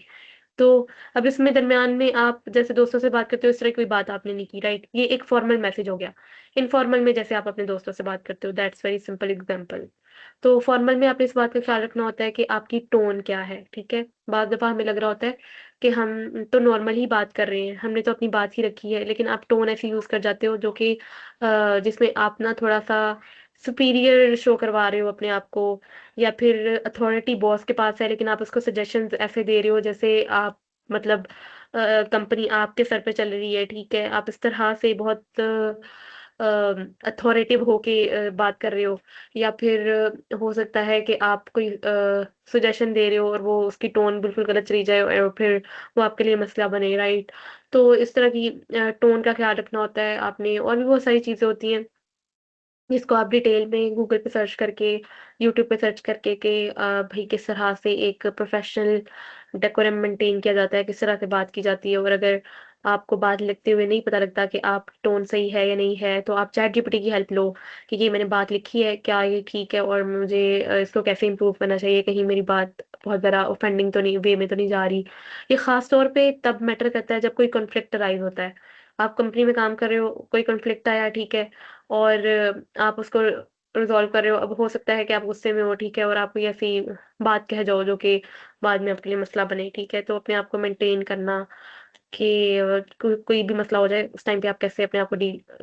तो अब इसमें दरमियान में आप जैसे दोस्तों से बात करते हो, इस तरह की कोई बात आपने नहीं की, राइट? ये एक फॉर्मल मैसेज हो गया। इनफॉर्मल में जैसे आप अपने दोस्तों से बात करते हो, दैट्स वेरी सिंपल एग्जांपल। तो फॉर्मल में आपने इस बात का ख्याल रखना होता है कि आपकी टोन क्या है, ठीक है? बाद दफ़ा हमें लग रहा होता है कि हम तो नॉर्मल ही बात कर रहे हैं, हमने तो अपनी बात ही रखी है, लेकिन आप टोन ऐसी यूज़ कर जाते हो जो कि जिसमें आप ना थोड़ा-सा सुपीरियर शो करवा रहे हो अपने आप को, या फिर अथॉरिटी बॉस के पास है लेकिन आप उसको सजेशंस ऐसे दे रहे हो जैसे आप मतलब कंपनी आपके सर पे चल रही है, ठीक है? आप इस तरह से बहुत अथॉरिटिव होके बात कर रहे हो, या फिर हो सकता है कि आप कोई सजेशन दे रहे हो और वो उसकी टोन बिल्कुल गलत चली जाए और फिर वो आपके लिए मसला बने, राइट? तो इस तरह की टोन का ख्याल रखना होता है आपने, और भी बहुत सारी चीज़ें होती हैं जिसको आप डिटेल में गूगल पे सर्च करके, यूट्यूब पे सर्च करके कि भई किस तरह से एक प्रोफ़ेशनल डेकोरम मेंटेन किया जाता है, किस तरह से बात की जाती है, और अगर आपको बात लिखते हुए नहीं पता लगता कि आप टोन सही है या नहीं है, तो आप चैट जीपीटी की हेल्प लो कि ये मैंने बात लिखी है, क्या ये ठीक है और मुझे इसको कैसे इम्प्रूव करना चाहिए, कहीं मेरी बात बहुत ज़्यादा ऑफेंडिंग तो नहीं वे में तो नहीं जा रही। ये ख़ास तौर पे तब मैटर करता है जब कोई कॉन्फ्लिक्ट अराइज़ होता है। आप कंपनी में काम कर रहे हो, कोई कॉन्फ्लिक्ट आया, ठीक है? और आप उसको रिज़ॉल्व कर रहे हो। अब हो सकता है कि आप गुस्से में हो, ठीक है? और आप कोई ऐसी बात कह जाओ जो कि बाद में आपके लिए मसला बने, ठीक है? तो अपने आप को मेंटेन करना कि कोई भी मसला हो जाए, उस टाइम पे आप कैसे अपने आप को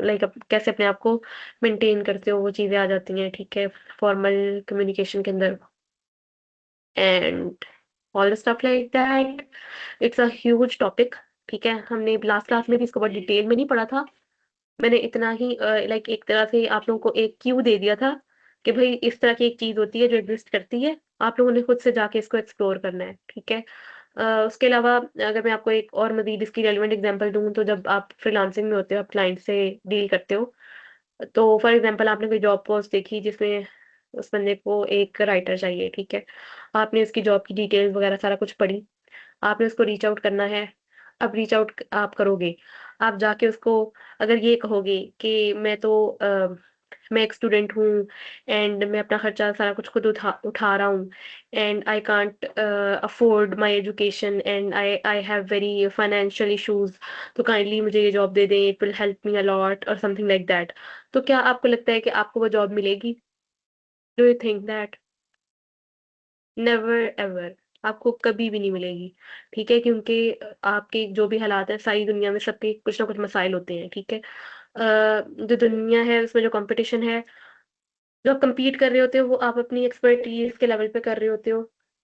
लाइक आप कैसे अपने आप को मेंटेन करते हो, वो चीज़ें आ जाती हैं, ठीक है? फॉर्मल कम्युनिकेशन के अंदर, and all the stuff like that. It's a huge topic, ठीक है? हमने लास्ट क्लास में भी इसको बहुत डिटेल में नहीं पढ़ा था। मैंने इतना ही लाइक एक तरह से आप लोगों को एक क्यू दे दिया था कि भई इस तरह की एक चीज़ होती है जो एग्ज़िस्ट करती है, आप लोगों ने खुद से जाके इसको एक्सप्लोर करना है, ठीक है? उसके अलावा अगर मैं आपको एक और मज़ीद इसकी रेलेवेंट एग्ज़ाम्पल दूँ, तो जब आप फ्रीलांसिंग में होते हो, आप क्लाइंट से डील करते हो, तो फॉर एग्ज़ाम्पल आपने कोई जॉब पोस्ट देखी जिसमें उस बंदे को एक राइटर चाहिए, ठीक है? आपने उसकी जॉब की डिटेल्स वग़ैरह सारा कुछ पढ़ी, आपने उसको रीच आउट करना है। अब रीच आउट आप करोगे, आप जाके उसको अगर ये कहोगे कि मैं एक स्टूडेंट हूँ एंड मैं अपना खर्चा सारा कुछ खुद उठा उठा रहा हूँ, and I can't afford my education and I have very financial issues, तो काइंडली मुझे ये जॉब दे दें, it will help me a lot और समथिंग लाइक दैट। तो क्या आपको लगता है कि आपको वो जॉब मिलेगी? Do you think that? Never ever, आपको कभी भी नहीं मिलेगी, ठीक है? क्योंकि आपके जो भी हालात हैं, सारी दुनिया में सबके कुछ ना कुछ मसाइल होते हैं, ठीक है? जो दुनिया है उसमें जो कंपटीशन है, जो आप कम्पीट कर रहे होते हो वो आप अपनी एक्सपर्टीज़ के लेवल पे कर रहे होते हो।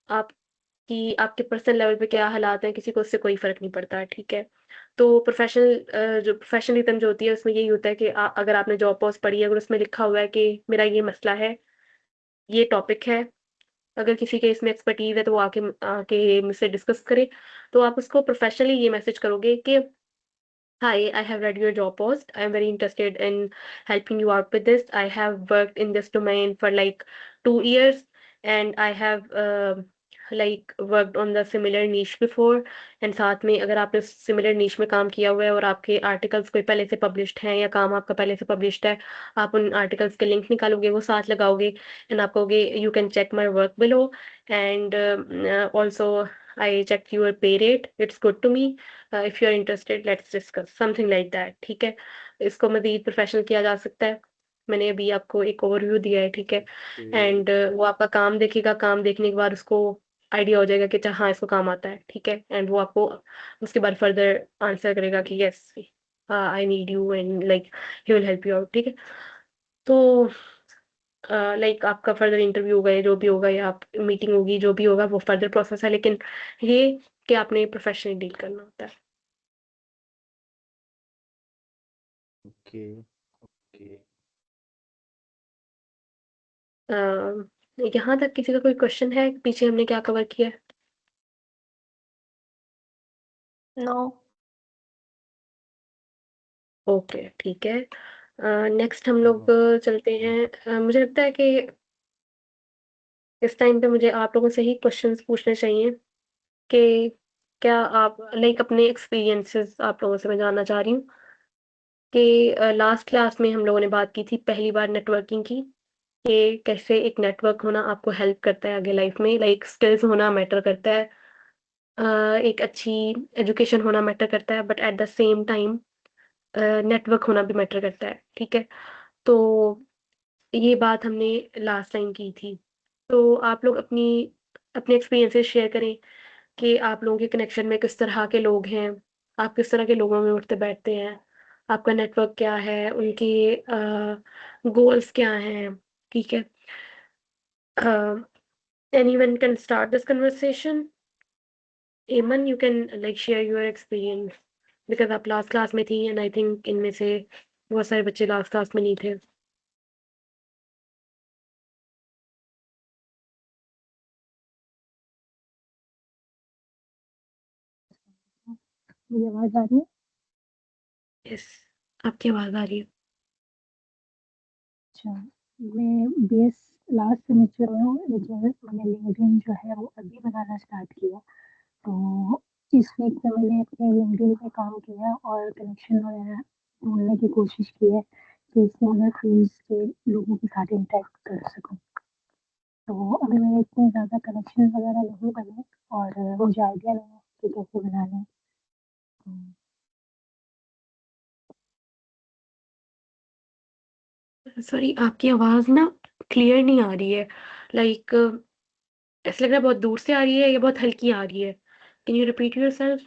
आपकी आपके पर्सनल लेवल पे क्या हालात हैं, किसी को उससे कोई फ़र्क नहीं पड़ता, ठीक है? तो जो प्रोफ़ेशनलिज़्म जो होती है उसमें यही होता है कि अगर आपने जॉब पोस्ट पढ़ी है, अगर उसमें लिखा हुआ है कि मेरा ये मसला है, ये टॉपिक है, अगर किसी के इसमें एक्सपर्टीज़ है तो वो आके आके मुझसे डिस्कस करे, तो आप उसको प्रोफ़ेशनली ये मैसेज करोगे कि Hi, I have read your job post. I am very interested in helping you out with this. I have worked in this domain for like 2 years, and I have like worked on the similar niche before. And साथ में अगर आपने similar niche में काम किया हुआ है और आपके articles कोई पहले से published हैं या काम आपका पहले से published है, आप उन articles के link निकालोगे, वो साथ लगाओगे, and आप कहोगे you can check my work below, and also I checked your pay rate. It's good to me. If you are interested let's discuss something like that, ठीक है? इसको मज़ीद प्रोफ़ेशनल किया जा सकता है। मैंने अभी आपको एक ओवरव्यू दिया है, ठीक है? एंड वो आपका काम देखेगा, काम देखने के बाद उसको आइडिया हो जाएगा कि अच्छा हाँ, इसको काम आता है, ठीक है? एंड वो आपको उसके बाद फर्दर आंसर करेगा कि yes I need you and like he will help you out, ठीक है? तो लाइक आपका फर्दर इंटरव्यू होगा या जो भी होगा या आप मीटिंग होगी, जो भी होगा वो फर्दर प्रोसेस है, लेकिन ये कि आपने प्रोफ़ेशनली डील करना होता है। Okay okay. अ, यहाँ तक किसी का कोई क्वेश्चन है? पीछे हमने क्या कवर किया है? नो। ओके, ठीक है। नेक्स्ट हम लोग चलते हैं। मुझे लगता है कि इस टाइम पे मुझे आप लोगों से ही क्वेश्चंस पूछने चाहिए कि क्या आप लाइक अपने एक्सपीरियंसेस आप लोगों से मैं जानना चाह रही हूँ कि लास्ट क्लास में हम लोगों ने बात की थी पहली बार नेटवर्किंग की। कि कैसे एक नेटवर्क होना आपको हेल्प करता है आगे लाइफ में, लाइक स्किल्स होना मैटर करता है, एक अच्छी एजुकेशन होना मैटर करता है, but at the same time network होना भी मैटर करता है, ठीक है? तो ये बात हमने लास्ट टाइम की थी। तो आप लोग अपने एक्सपीरियंसेस शेयर करें कि आप लोगों के कनेक्शन में किस तरह के लोग हैं, आप किस तरह के लोगों में उठते बैठते हैं, आपका नेटवर्क क्या है, उनके गोल्स क्या हैं, ठीक है? Anyone can start this conversation. Aman, you can like share your experience because आप लास्ट क्लास में थी एंड आई थिंक इनमें से बहुत सारे बच्चे लास्ट क्लास में नहीं थे। मेरी आवाज़ आ रही है? यस, आपकी आवाज़ आ रही है। अच्छा, मैं बीएस लास्ट सेमेस्टर में हूँ, लेकिन मैंने लिंक्डइन जो है वो अभी बनाना स्टार्ट किया। तो इस वीक में मैंने अपने लिंक्डइन पे काम किया और कनेक्शन वगैरह ढूँढने की कोशिश की है कि इसमें अदर फील्ड्स के लोगों के साथ इंटरेक्ट कर सकूँ। तो अभी मेरे इतने ज़्यादा कनेक्शन वगैरह नहीं बने और मुझे आइडिया नहीं है कि कैसे बनाने हैं। सॉरी, आपकी आवाज़ ना क्लियर नहीं आ रही है, लाइक ऐसा लग रहा है बहुत दूर से आ रही है या बहुत हल्की आ रही है। Can you repeat yourself?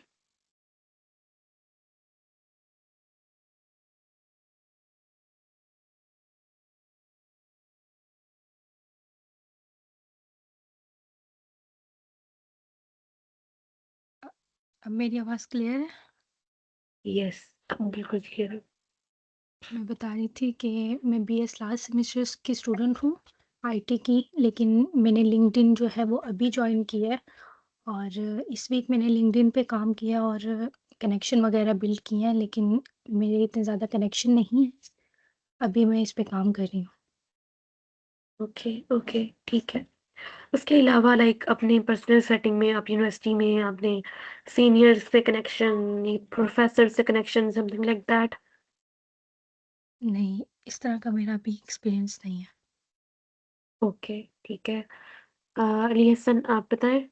अब मेरी आवाज़ क्लियर है? यस, अब बिल्कुल क्लियर है। मैं बता रही थी कि मैं बीएस लास्ट सेमेस्टर की स्टूडेंट हूँ, आईटी की, लेकिन मैंने लिंक्डइन जो है वो अभी जॉइन किया है और इस वीक मैंने लिंक्डइन पे काम किया और कनेक्शन वगैरह बिल्ड किए हैं, लेकिन मेरे इतने ज़्यादा कनेक्शन नहीं है। अभी मैं इस पे काम कर रही हूँ। ओके, ओके, ठीक है। उसके अलावा लाइक अपने पर्सनल सेटिंग में आप यूनिवर्सिटी में आपने सीनियर्स से कनेक्शन, प्रोफेसर से कनेक्शन, समथिंग लाइक दैट? नहीं, इस तरह का मेरा अभी एक्सपीरियंस नहीं है। ओके, ठीक है। अली हसन, आप बताएं।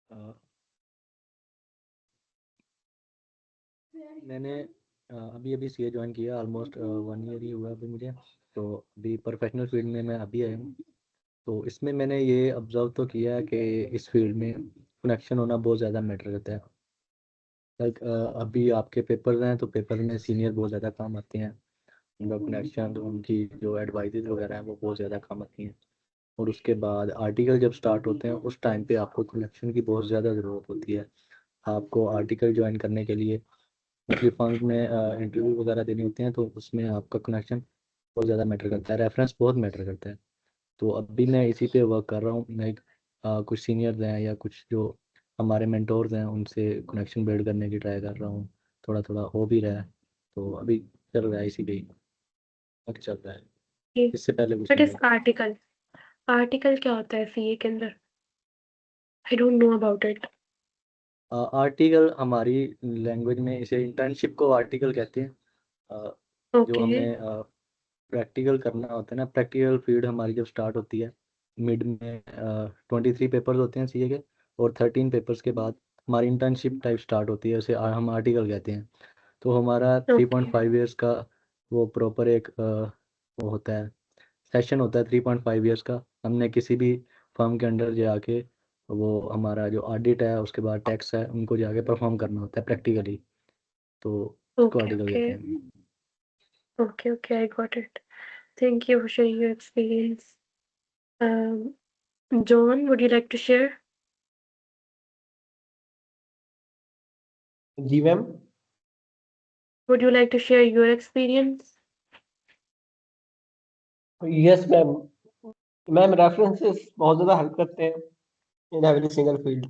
अ, मैंने अभी अभी सीए ज्वाइन किया, ऑलमोस्ट 1 ईयर ही हुआ अभी मुझे। तो अभी प्रोफेशनल फील्ड में मैं अभी आया हूँ। तो इसमें मैंने ये ऑब्जर्व तो किया है कि इस फील्ड में कनेक्शन होना बहुत ज़्यादा मैटर करता है। लाइक अभी आपके पेपर हैं तो पेपर में सीनियर बहुत ज़्यादा काम आते हैं, उनका कनेक्शन, उनकी जो एडवाइजेज वगैरह हैं वो बहुत ज़्यादा काम आती हैं। और उसके बाद आर्टिकल जब स्टार्ट होते हैं उस टाइम पे आपको कनेक्शन की बहुत ज़्यादा ज़रूरत होती है। आपको आर्टिकल ज्वाइन करने के लिए मुख्तलिफ फर्म्स में इंटरव्यू वगैरह देने होते हैं, तो उसमें आपका कनेक्शन बहुत ज़्यादा मैटर करता है, रेफरेंस बहुत मैटर करता है। तो अभी मैं इसी पे वर्क कर रहा हूँ, लाइक कुछ सीनियर्स हैं या कुछ जो हमारे मेंटोर्स हैं उनसे कनेक्शन बिल्ड करने की ट्राई कर रहा हूँ। थोड़ा थोड़ा हो भी रहा है, तो अभी चल रहा है, इसी पे ही वक्त चल रहा है, इससे पहले कुछ व्हाट नहीं इज हुआ। आर्टिकल? आर्टिकल क्या होता है सीए के अंदर? I don't know about it. Article हमारी लैंग्वेज में इसे इंटर्नशिप को आर्टिकल कहते हैं। जो ओके, हमें प्रैक्टिकल करना होता है ना, प्रैक्टिकल फील्ड हमारी जब स्टार्ट होती है मिड में, 23 पेपर्स होते हैं सीए के, और 13 पेपर्स के बाद हमारी इंटर्नशिप टाइप स्टार्ट होती है, उसे हम आर्टिकल कहते हैं। तो हमारा three okay, point five years का वो प्रॉपर एक वो होता है, सेशन होता है 3.5 ईयर्स का। हमने किसी भी फर्म के अंडर जाके वो हमारा जो ऑडिट है उसके बाद टैक्स है उनको जाके परफॉर्म करना होता है प्रैक्टिकली, तो उसको ओके, आर्टिकल ओके, कहते हैं। Okay, okay, I got it. Thank you for sharing your experience. John, would you like to share? जी ma'am. Would you like to share your experience? Yes ma'am. Ma'am references बहुत ज़्यादा help करते हैं in every single field.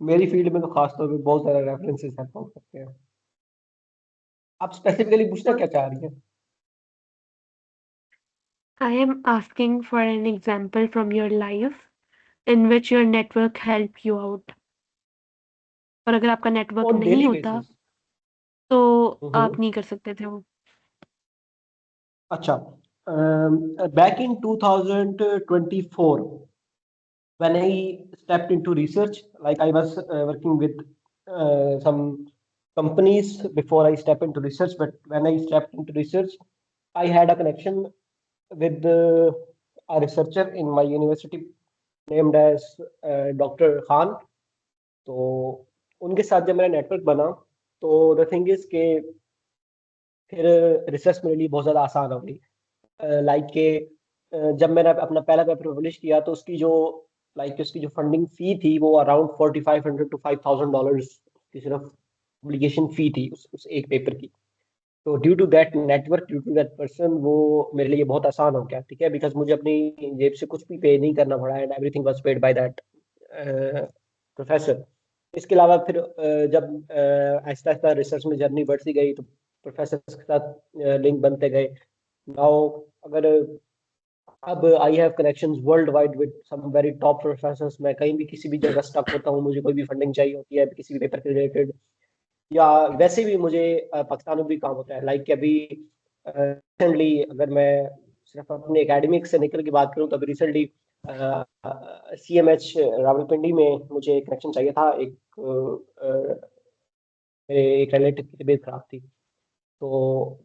मेरी field में तो खास तौर पे बहुत सारे रेफरेंसेस हेल्प हो सकते हैं। आप स्पेसिफिकली पूछना क्या चाह रही हैं? I am asking for an example from your life in which your network helped you out. और अगर आपका नेटवर्क ऑन नहीं डेली होता बेसिस। तो आप नहीं कर सकते थे वो। अच्छा, back in 2024, when I stepped into research, like I was working with some companies before I step into research, but when I stepped into research, I had a connection with a researcher in my university named as Dr. Khan. तो उनके साथ जब मेरा network बना, तो the thing is के फिर research मेरे लिए बहुत ज़्यादा आसान हो गई। लाइक के जब मैंने अपना पहला पेपर पब्लिश किया तो उसकी जो फंडिंग फी थी वो अराउंड $4,500 to $5,000 की सिर्फ पब्लिकेशन फी थी उस एक पेपर की। तो due to that network, due to that person, वो मेरे लिए बहुत आसान हो गया, ठीक है, बिकॉज मुझे अपनी जेब से कुछ भी पे नहीं करना पड़ा and everything was paid by that professor. इसके अलावा फिर जब आहिस्ता आहिस्ता रिसर्च में जर्नी बढ़ती गई तो प्रोफेसर के साथ लिंक बनते गए। नाउ अगर अब I have connections world wide with some very top professors. मैं कहीं भी किसी भी जगह स्टक होता हूँ, मुझे कोई भी फंडिंग चाहिए होती है किसी भी पेपर के रिलेटेड, या वैसे भी मुझे पाकिस्तान में भी काम होता है। लाइक अभी रिसेंटली अगर मैं सिर्फ अपने एकेडमिक से निकल की बात करूँ तो अभी रिसेंटली CMH रावलपिंडी में मुझे कनेक्शन चाहिए था। मेरे एक रिलेटिव की तबीयत खराब थी, तो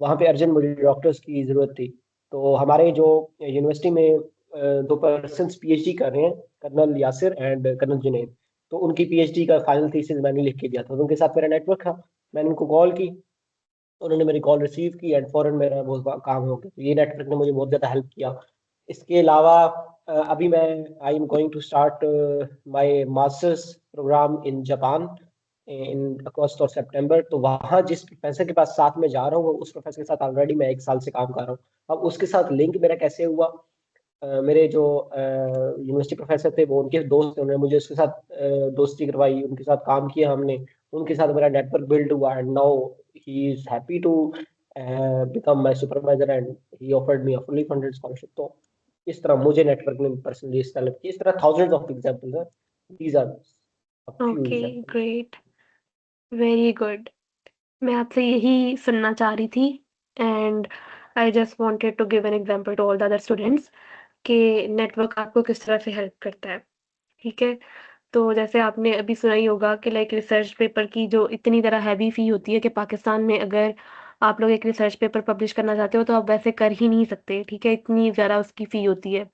वहाँ पे अर्जेंट मुझे डॉक्टर्स की ज़रूरत थी। तो हमारे जो यूनिवर्सिटी में दो पर्सन्स PhD कर रहे हैं, colonel Yasir and colonel Junaid, तो उनकी PhD का फाइनल थीसिस मैंने लिख के दिया था, तो उनके साथ मेरा नेटवर्क था। मैंने उनको कॉल की, उन्होंने मेरी कॉल रिसीव की एंड फौरन मेरा बहुत काम हो गया। तो ये नेटवर्क ने मुझे बहुत ज़्यादा हेल्प किया। इसके अलावा अभी मैं I am going to start my masters programme in Japan in August और सितंबर। तो वहाँ जिस प्रोफेसर के पास साथ में जा रहा हूँ, उस प्रोफेसर के साथ ऑलरेडी मैं 1 साल से काम कर रहा हूँ। अब उसके साथ लिंक मेरा कैसे हुआ, मेरे जो यूनिवर्सिटी प्रोफेसर थे वो उनके दोस्त थे, उन्होंने मुझे उसके साथ दोस्ती करवाई, उनके साथ काम किया हमने, उनके साथ मेरा नेटवर्क बिल्ड हुआ and now he is happy to become my supervisor and he offered me a fully funded scholarship. तो इस तरह मुझे नेटवर्क ने पर्सनली इस तरह इस तरह थाउजेंड्स ऑफ एग्जांपल्स हैं। These are a few okay, examples. Great, very good. मैं आपसे यही सुनना चाह रही थी and I just wanted to give an example to all the other students कि नेटवर्क आपको किस तरह से हेल्प करता है, ठीक है? तो जैसे आपने अभी सुना ही होगा कि लाइक रिसर्च पेपर की जो इतनी ज़्यादा हैवी फ़ी होती है कि पाकिस्तान में अगर आप लोग एक रिसर्च पेपर पब्लिश करना चाहते हो तो आप वैसे कर ही नहीं सकते, ठीक है? इतनी ज़्यादा उसकी फ़ी होती है।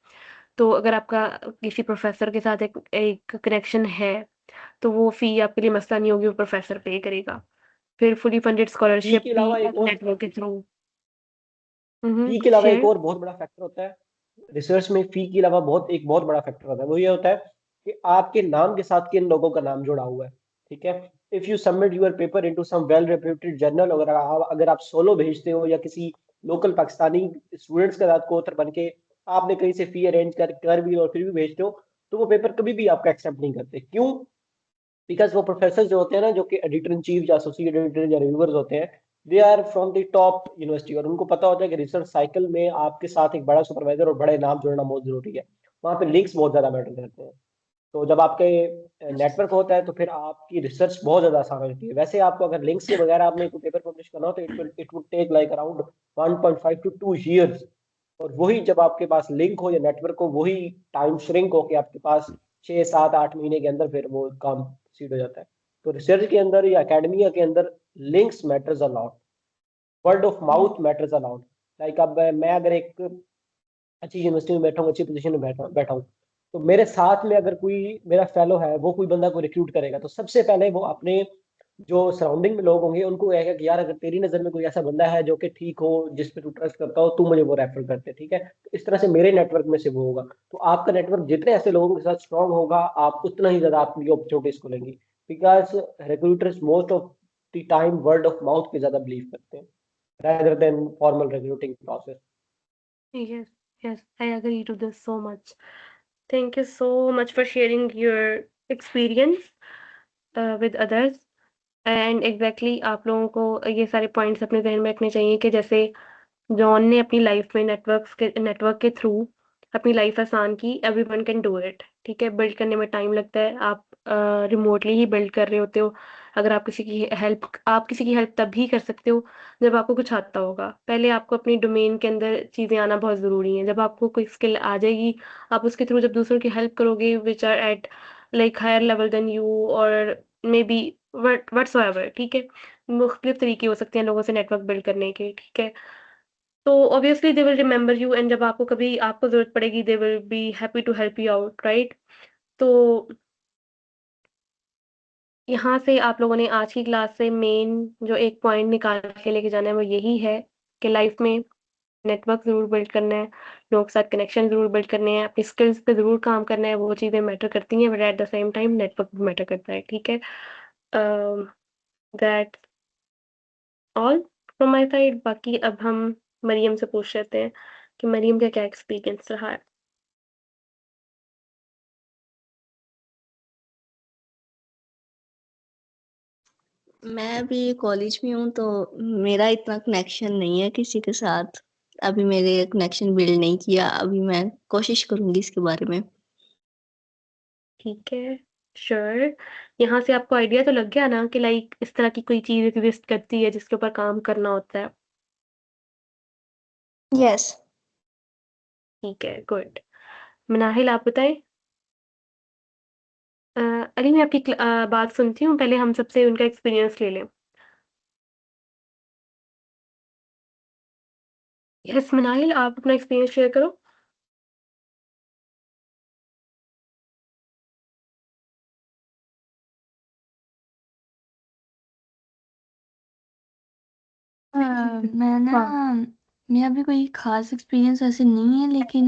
तो अगर आपका किसी प्रोफ़ेसर के साथ एक एक कनेक्शन है, तो वो फ़ी आपके लिए मसला नहीं होगी, वो प्रोफ़ेसर पे करेगा। फिर फुली फंडेड फी स्कॉलरशिप के भी अलावा एक और नेटवर्क के थ्रू। हुँ, हुँ, फी के अलावा एक शेयर। और बहुत बड़ा फैक्टर होता है रिसर्च में। फी के अलावा एक बहुत बड़ा फैक्टर होता है, वो ये होता है कि आपके नाम के साथ किन लोगों का नाम जुड़ा हुआ है, ठीक है। If you submit your paper into some well reputed journal, अगर आप सोलो भेजते हो या किसी लोकल पाकिस्तानी स्टूडेंट्स के साथ कोऑथर बन के आपने कहीं से फी अरेंज कर भी और फिर भी भेजते हो, तो वो पेपर कभी भी आपका एक्सेप्ट नहीं करते। क्यों? बिकॉज वो प्रोफेसर जो होते हैं ना, जो कि एडिटर इन चीफ या एसोसिएट एडिटर या रिव्यूअर्स होते हैं, they are from the top university, और उनको पता होता है कि रिसर्च साइकिल में आपके साथ एक बड़ा सुपरवाइजर और बड़े नाम जोड़ना बहुत जरूरी है। वहाँ पे लिंक्स बहुत ज्यादा मैटर करते हैं। तो जब आपके नेटवर्क होता है तो फिर आपकी रिसर्च बहुत ज्यादा आसान हो जाती है। वैसे आपको अगर लिंक्स के बगैर आपने कोई पेपर पब्लिश करना हो तो it would take like around 1.5 to 2 years। और वही जब आपके पास लिंक हो या नेटवर्क हो, वही टाइम श्रिंक हो के आपके पास 6 7 8 महीने के अंदर फिर वो काम सीड हो जाता है। तो रिसर्च के अंदर या एकेडमिया के अंदर links matters a lot, word of mouth matters a lot. Like अब मैं अगर एक अच्छी यूनिवर्सिटी में बैठा हूँ, अच्छी पोजीशन में बैठा बैठा हूँ, तो मेरे साथ में अगर कोई मेरा फेलो है, वो कोई बंदा को रिक्रूट करेगा, तो सबसे पहले वो अपने जो सराउंडिंग में लोग होंगे उनको कहेगा कि यार अगर तेरी नजर में कोई ऐसा बंदा है जो कि ठीक हो, जिस पे तू ट्रस्ट करता हो, तू मुझे वो रेफर करते, ठीक है। तो इस तरह से मेरे नेटवर्क में से वो होगा। तो आपका नेटवर्क जितने ऐसे लोगों के साथ स्ट्रांग होगा, आप उतना ही ज्यादा अपनी अपॉर्चुनिटीज को लेंगे। Because recruiters most of the time word of mouth पे ज्यादा बिलीव करते हैं rather than formal recruiting process. Yes, yes, I agree to this so much. Thank you so much for sharing your experience with others. And exactly आप लोगों को ये सारे points अपने जहन में रखने चाहिए कि जैसे जॉन ने अपनी लाइफ में नेटवर्क के थ्रू अपनी लाइफ आसान की। एवरीवन कैन डू इट, ठीक है। बिल्ड करने में टाइम लगता है, आप रिमोटली ही बिल्ड कर रहे होते हो। अगर आप किसी की हेल्प तभी कर सकते हो जब आपको कुछ आता होगा। पहले आपको अपनी डोमेन के अंदर चीज़ें आना बहुत ज़रूरी है। जब आपको कोई स्किल आ जाएगी, आप उसके थ्रू जब दूसरों की हेल्प करोगे which are at like higher level than you और मे बी व्हाट्सोएवर, ठीक है? मुख्तलिफ तरीके हो सकते हैं लोगों से नेटवर्क बिल्ड करने के, ठीक है? तो obviously they will remember you and जब आपको कभी आपको ज़रूरत पड़ेगी they will be happy to help you out, right? तो यहाँ से आप लोगों ने आज की क्लास से मेन जो एक पॉइंट निकाल के लेके जाना है वो यही है कि लाइफ में नेटवर्क ज़रूर बिल्ड करना है, लोगों के साथ कनेक्शन ज़रूर बिल्ड करने हैं, अपनी स्किल्स पे ज़रूर काम करना है, वो चीज़ें मैटर करती हैं but at the same time network भी मैटर करता है, ठीक है? That's all from my side. बाकी अब हम मरियम से पूछ लेते हैं कि मरियम का क्या एक्सपीरियंस रहा है? मैं अभी कॉलेज में हूँ तो मेरा इतना कनेक्शन नहीं है किसी के साथ। अभी मेरे कनेक्शन बिल्ड नहीं किया, अभी मैं कोशिश करूंगी इसके बारे में। ठीक है, श्योर। यहाँ से आपको आइडिया तो लग गया ना कि लाइक इस तरह की कोई चीज़ एग्ज़िस्ट करती है जिसके ऊपर काम करना होता है? यस। ठीक है, गुड। मनाहिल आप बताएँ? अली मैं आपकी बात सुनती हूँ, पहले हम सबसे उनका एक्सपीरियंस ले लें। यस मनाहिल आप अपना एक्सपीरियंस शेयर करो। मैं मेरा भी कोई खास एक्सपीरियंस ऐसे नहीं है, लेकिन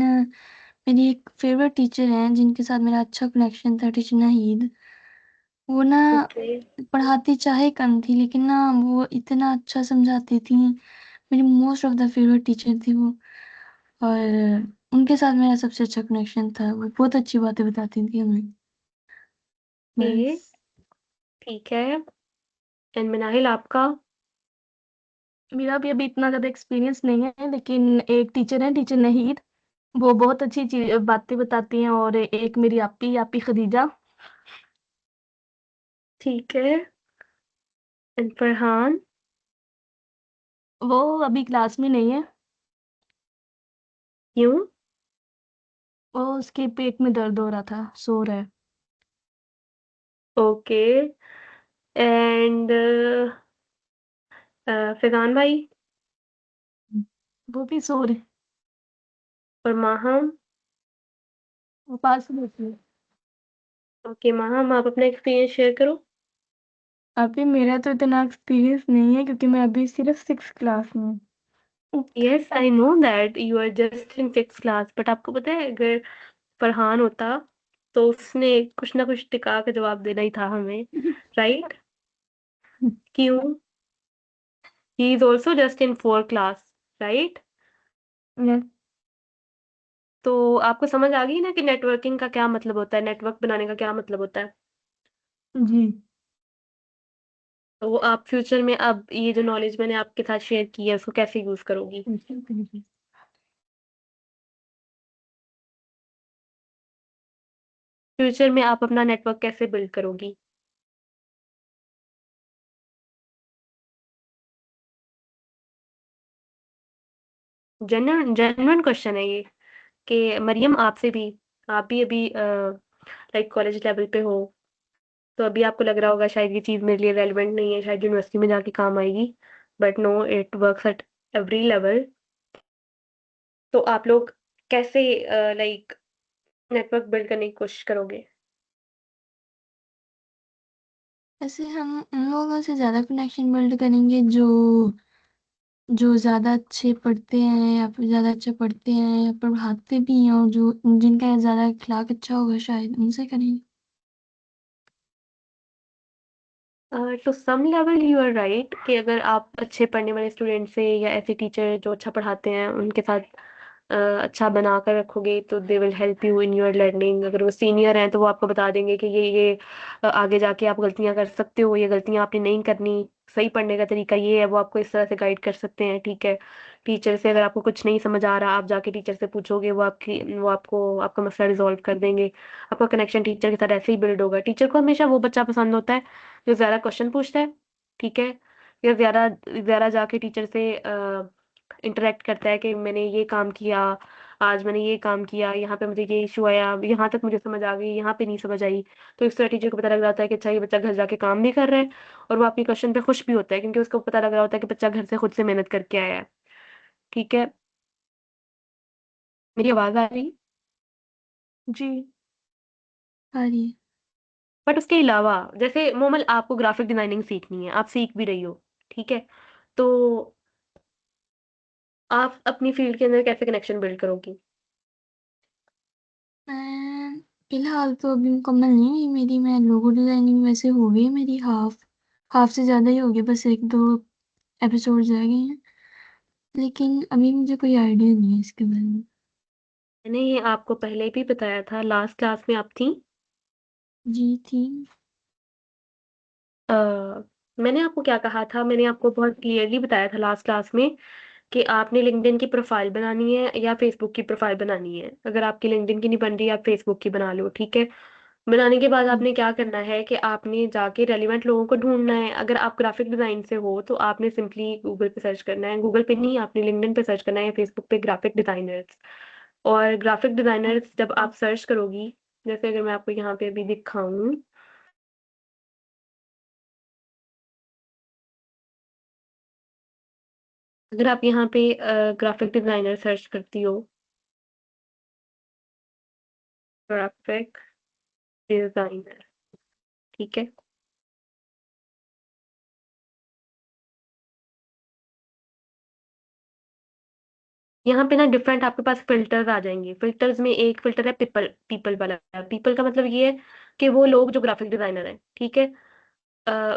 मेरी एक फेवरेट टीचर हैं जिनके साथ मेरा अच्छा कनेक्शन था, टीचर नाहीद। वो ना ओके, पढ़ाती चाहे कम थी, लेकिन ना वो इतना अच्छा समझाती थी। मेरी most of the favourite teacher थी वो, और उनके साथ मेरा सबसे अच्छा कनेक्शन था। वो बहुत अच्छी बातें बताती थी हमें। ओके, बस। ठीक है। एंड मनाहिल आपका? मेरा भी अभी इतना ज़्यादा एक्सपीरियंस नहीं है, लेकिन एक टीचर है, टीचर नहीद। वो बहुत अच्छी बातें बताती हैं। और एक मेरी आपी आपी खदीजा। ठीक है। एंड फरहान? वो अभी क्लास में नहीं है। क्यों? वो उसके पेट में दर्द हो रहा था, सो रहा है। ओके। एंड फैज़ान भाई वो भी सो रहे। और माहम? वो पास में बैठी है। ओके माहम आप अपना एक्सपीरियंस शेयर करो। अभी मेरा तो इतना एक्सपीरियंस नहीं है, क्योंकि मैं अभी सिर्फ 6th क्लास में हूँ। Yes I know that you are just in 6th class but आपको पता है अगर फरहान होता तो उसने कुछ ना कुछ टिका के जवाब देना ही था हमें, राइट? क्यों? He is also just in 4th class, right? Yes. तो आपको समझ आ गई ना कि नेटवर्किंग का क्या मतलब होता है, नेटवर्क बनाने का क्या मतलब होता है? जी। तो आप फ्यूचर में अब ये जो नॉलेज मैंने आपके साथ शेयर की है उसको कैसे यूज करोगी? फ्यूचर में आप अपना नेटवर्क कैसे बिल्ड करोगी? जेन्युइन क्वेश्चन है ये कि मरियम आपसे भी, आप भी अभी लाइक कॉलेज लेवल पे हो, तो अभी आपको लग रहा होगा शायद ये चीज़ मेरे लिए रेलेवेंट नहीं है, शायद यूनिवर्सिटी में जाके काम आएगी, but no it works at every level. तो आप लोग कैसे लाइक नेटवर्क बिल्ड करने की कोशिश करोगे? ऐसे हम उन लोगों से ज़्यादा कनेक्शन बिल्ड करेंगे जो जो ज़्यादा अच्छे पढ़ते हैं, या फिर ज़्यादा अच्छा पढ़ते हैं या पढ़ाते भी हैं, और जो जिनका ज़्यादा अखलाक अच्छा होगा शायद उनसे करेंगे। To some level you are right कि अगर आप अच्छे पढ़ने वाले स्टूडेंट से या ऐसे टीचर जो अच्छा पढ़ाते हैं उनके साथ अच्छा बना कर रखोगे तो they will help you in your learning. अगर वो सीनियर हैं तो वो आपको बता देंगे कि ये आगे जाके आप गलतियां कर सकते हो, ये गलतियां आपने नहीं करनी, सही पढ़ने का तरीका ये है, वो आपको इस तरह से गाइड कर सकते हैं, ठीक है? टीचर से अगर आपको कुछ नहीं समझ आ रहा, आप जाके टीचर से पूछोगे, वो आपको आपका मसला रिजॉल्व कर देंगे। आपका कनेक्शन टीचर के साथ ऐसे ही बिल्ड होगा। टीचर को हमेशा वो बच्चा पसंद होता है जो ज़्यादा क्वेश्चन पूछता है, ठीक है? या ज़्यादा ज़्यादा जाके टीचर से इंटरेक्ट करता है कि मैंने ये काम किया, आज मैंने ये काम किया, यहाँ पे मुझे ये इशू आया, यहाँ तक मुझे समझ आ गई, यहाँ पे नहीं समझ आई। तो इस तरह टीचर को पता लग जाता है कि अच्छा ये बच्चा घर जाके काम भी कर रहा है और वो आपके क्वेश्चन पे खुश भी होता है, क्योंकि उसको पता लग रहा होता है कि बच्चा घर से खुद से मेहनत करके आया है। ठीक है? मेरी आवाज़ आ रही? जी आ रही है। बट उसके अलावा जैसे मोमल आपको ग्राफिक डिजाइनिंग सीखनी है, आप सीख भी रही हो, ठीक है? तो आप अपनी फील्ड के अंदर कैसे कनेक्शन बिल्ड करोगी? मैं फिलहाल तो अभी मुकम्मल नहीं हुई मेरी, मैं लोगो डिजाइनिंग वैसे हो गई है मेरी, हाफ से ज़्यादा ही हो गई, बस 1-2 एपिसोड्स रह गए हैं, लेकिन अभी मुझे कोई आइडिया नहीं है इसके बारे में। मैंने ये आपको पहले भी बताया था, लास्ट क्लास में आप थी। जी थी। अ, मैंने आपको क्या कहा था, मैंने आपको बहुत क्लियरली बताया था लास्ट क्लास में कि आपने लिंक्डइन की प्रोफाइल बनानी है या फेसबुक की प्रोफाइल बनानी है। अगर आपकी लिंक्डइन की नहीं बन रही, आप फेसबुक की बना लो, ठीक है? बनाने के बाद आपने क्या करना है कि आपने जाके रेलिवेंट लोगों को ढूंढना है। अगर आप ग्राफिक डिजाइन से हो तो आपने सिंपली गूगल पे सर्च करना है, गूगल पे नहीं, आपने लिंक्डइन पे सर्च करना है या फेसबुक पे ग्राफिक डिजाइनर्स। और ग्राफिक डिजाइनर्स जब आप सर्च करोगी, जैसे अगर मैं आपको यहाँ पे अभी दिखाऊं, अगर आप यहाँ पे ग्राफिक डिजाइनर सर्च करती हो, ग्राफिक डिजाइनर, ठीक है? यहाँ पे ना डिफरेंट आपके पास फिल्टर्स आ जाएंगे। फिल्टर्स में एक फिल्टर है पीपल, पीपल वाला। पीपल का मतलब ये है कि वो लोग जो ग्राफिक डिजाइनर हैं, ठीक है?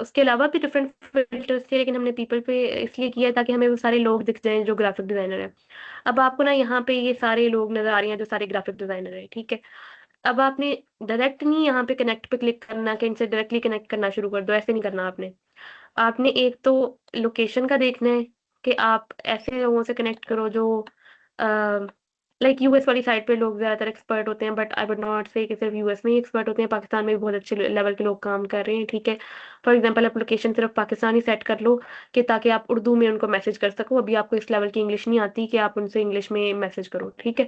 उसके अलावा भी डिफरेंट फिल्टर्स थे, लेकिन हमने पीपल पे इसलिए किया है ताकि हमें वो सारे लोग दिख जाएं जो ग्राफिक डिजाइनर हैं। अब आपको ना यहाँ पे ये सारे लोग नजर आ रहे हैं जो सारे ग्राफिक डिजाइनर हैं, ठीक है? अब आपने डायरेक्ट नहीं यहाँ पे कनेक्ट पे क्लिक करना कि इनसे डायरेक्टली कनेक्ट करना शुरू कर दो, ऐसे नहीं करना आपने। आपने एक तो लोकेशन का देखना है कि आप ऐसे लोगों से कनेक्ट करो जो लाइक यूएस वाली साइड पे लोग ज्यादातर एक्सपर्ट होते हैं, बट आई वुड नॉट से कि सिर्फ यूएस में ही एक्सपर्ट होते हैं, पाकिस्तान में भी बहुत अच्छे लेवल के लोग काम कर रहे हैं, ठीक है? फॉर एग्जांपल आप लोकेशन सिर्फ पाकिस्तानी सेट कर लो कि ताकि आप उर्दू में उनको मैसेज कर सको। अभी आपको इस लेवल की इंग्लिश नहीं आती कि आप उनसे इंग्लिश में मैसेज करो, ठीक है?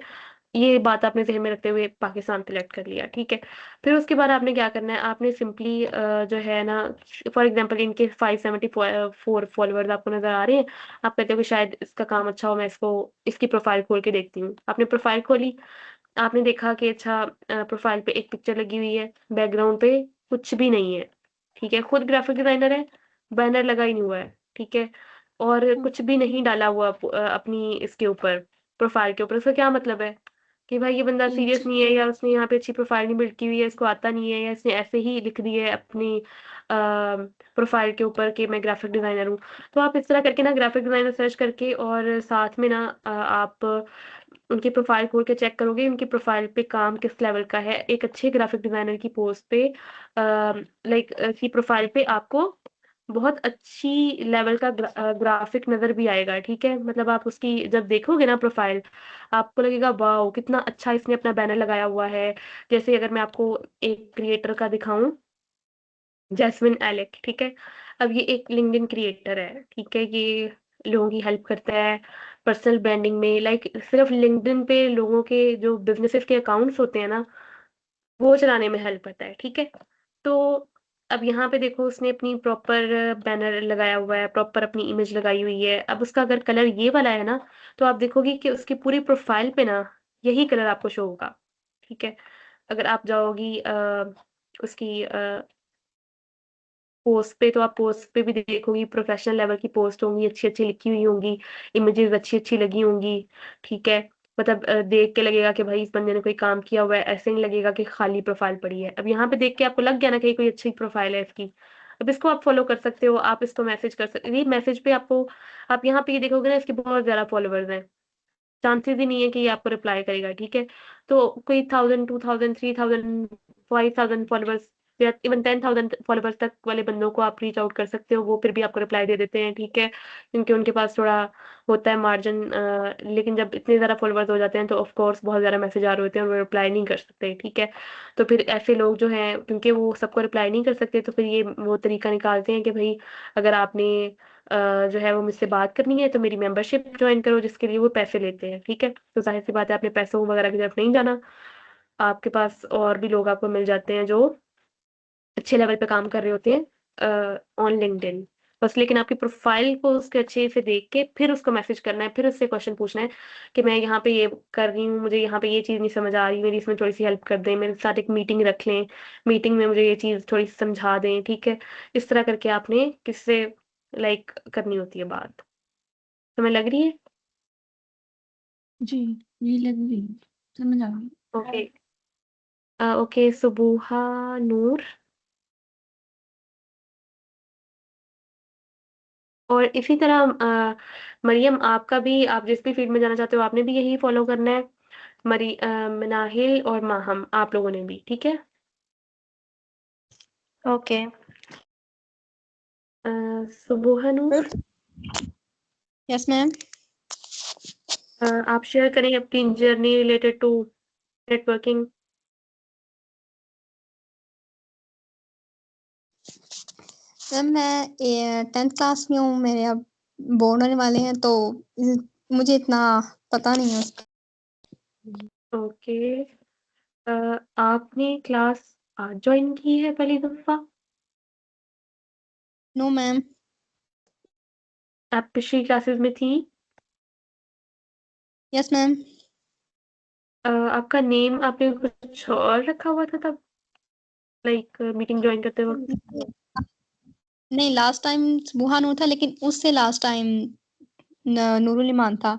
ये बात आपने ज़हन में रखते हुए पाकिस्तान सेलेक्ट कर लिया, ठीक है? फिर उसके बाद आपने क्या करना है, आपने सिंपली जो है ना, फॉर एग्जांपल इनके 574 फॉलोअर्स आपको नज़र आ रहे हैं। आप कहते हो कि शायद इसका काम अच्छा हो, मैं इसको इसकी प्रोफाइल खोल के देखती हूँ। आपने प्रोफाइल खोली, आपने देखा कि अच्छा प्रोफाइल पे एक पिक्चर लगी हुई है, बैकग्राउंड पे कुछ भी नहीं है, ठीक है? खुद ग्राफिक डिज़ाइनर है, बैनर लगा ही नहीं हुआ है, ठीक है? और कुछ भी नहीं डाला हुआ अपनी इसके ऊपर, प्रोफाइल के ऊपर। उसका क्या मतलब है कि भाई ये बंदा सीरियस नहीं है, या उसने यहाँ पे अच्छी प्रोफाइल नहीं बिल्ड की हुई है, इसको आता नहीं है, या इसने ऐसे ही लिख दी है अपनी प्रोफाइल के ऊपर कि मैं ग्राफिक डिजाइनर हूँ। तो आप इस तरह करके ना ग्राफिक डिजाइनर सर्च करके और साथ में ना आप उनकी प्रोफाइल खोल के चेक करोगे उनकी प्रोफाइल पे काम किस लेवल का है। एक अच्छे ग्राफिक डिजाइनर की पोस्ट पे लाइक की प्रोफाइल पे आपको बहुत अच्छी लेवल का ग्राफिक नजर भी आएगा, ठीक है? मतलब आप उसकी जब देखोगे ना प्रोफाइल, आपको लगेगा वाओ कितना अच्छा इसने अपना बैनर लगाया हुआ है। जैसे अगर मैं आपको एक क्रिएटर का दिखाऊं, जैस्मिन एलेक, ठीक है? अब ये एक लिंक्डइन क्रिएटर है, ठीक है? ये लोगों की हेल्प करता है पर्सनल ब्रांडिंग में, लाइक सिर्फ लिंक्डइन पे लोगों के जो बिजनेसेस के अकाउंट्स होते हैं ना, वो चलाने में हेल्प करता है, ठीक है? तो अब यहाँ पे देखो उसने अपनी प्रॉपर बैनर लगाया हुआ है, प्रॉपर अपनी इमेज लगाई हुई है। अब उसका अगर कलर ये वाला है ना, तो आप देखोगे कि उसकी पूरी प्रोफाइल पे ना यही कलर आपको शो होगा, ठीक है? अगर आप जाओगी उसकी पोस्ट पे, तो आप पोस्ट पे भी देखोगी प्रोफेशनल लेवल की पोस्ट होंगी, अच्छी अच्छी लिखी हुई होंगी, इमेजेस अच्छी अच्छी लगी होंगी, ठीक है? मतलब देख के लगेगा कि भाई इस बंदे ने कोई काम किया हुआ है, ऐसे नहीं लगेगा कि खाली प्रोफाइल पड़ी है। अब यहाँ पे देख के आपको लग गया ना कि कोई अच्छी प्रोफाइल है इसकी। अब इसको आप फॉलो कर सकते हो, आप इसको मैसेज कर सकते हो। ये मैसेज पे आपको, आप यहाँ पे ये देखोगे ना इसके बहुत ज्यादा फॉलोअर्स हैं, चांसेस ही नहीं है कि ये आपको रिप्लाई करेगा, ठीक है? तो कोई 1000, 2000, 3000, 5000 फॉलोअर्स या इवन 10,000 फॉलोवर्स तक वाले बंदों को आप रीच आउट कर सकते हो, वो फिर भी आपको रिप्लाई दे देते हैं, ठीक है? क्योंकि उनके पास थोड़ा होता है मार्जिन, लेकिन जब इतने ज़्यादा फॉलोवर्स हो जाते हैं तो ऑफ कोर्स बहुत ज़्यादा मैसेज आ रहे होते हैं और वो रिप्लाई नहीं कर सकते, ठीक है? तो फिर ऐसे लोग जो हैं, क्योंकि वो सबको रिप्लाई नहीं कर सकते, तो फिर ये वो तरीका निकालते हैं कि भई अगर आपने जो है वो मुझसे बात करनी है तो मेरी मेंबरशिप जॉइन करो, जिसके लिए वो पैसे लेते हैं, ठीक है? तो ज़ाहिर-सी बात है आपने पैसों वगैरह की तरफ नहीं जाना। आपके पास और भी लोग आपको मिल जाते हैं जो अच्छे लेवल पे काम कर रहे होते हैं ऑन लिंक्डइन। बस लेकिन आपकी प्रोफ़ाइल को उसके अच्छे से देख के फिर उसको मैसेज करना है, फिर उससे क्वेश्चन पूछना है कि मैं यहाँ पे ये कर रही हूँ, मुझे यहाँ पे ये चीज़ नहीं समझ आ रही, मेरी इसमें थोड़ी-सी हेल्प कर दें, मेरे साथ एक मीटिंग रख लें, मीटिंग में मुझे ये चीज़ थोड़ी समझा दें, ठीक है? इस तरह करके आपने किससे लाइक करनी होती है बात। समझ लग रही है? जी, जी लग रही है। समझ आ गई। ओके। ओके, सुबूहा नूर। और इसी तरह मरियम, आपका भी, आप जिस भी फ़ील्ड में जाना चाहते हो आपने भी यही फ़ॉलो करना है। मनाहिल और माहम, आप लोगों ने भी, ठीक है? Okay. Subuha Noor, yes ma'am. आप शेयर करें अपनी journey related to networking. Ma'am मैं 10th क्लास में हूँ, मेरे अब बोर्ड होने वाले हैं, तो मुझे इतना पता नहीं है उसका। ओके। आपने क्लास आज जॉइन की है पहली दफ़ा? No ma'am. आप पिछली क्लासेस में थीं? Yes ma'am. आपका नेम आपने कुछ और रखा हुआ था तब, लाइक मीटिंग जॉइन करते वक़्त? नहीं, लास्ट टाइम सुबूहा नूर था, लेकिन उससे लास्ट टाइम नूरुल ईमान था।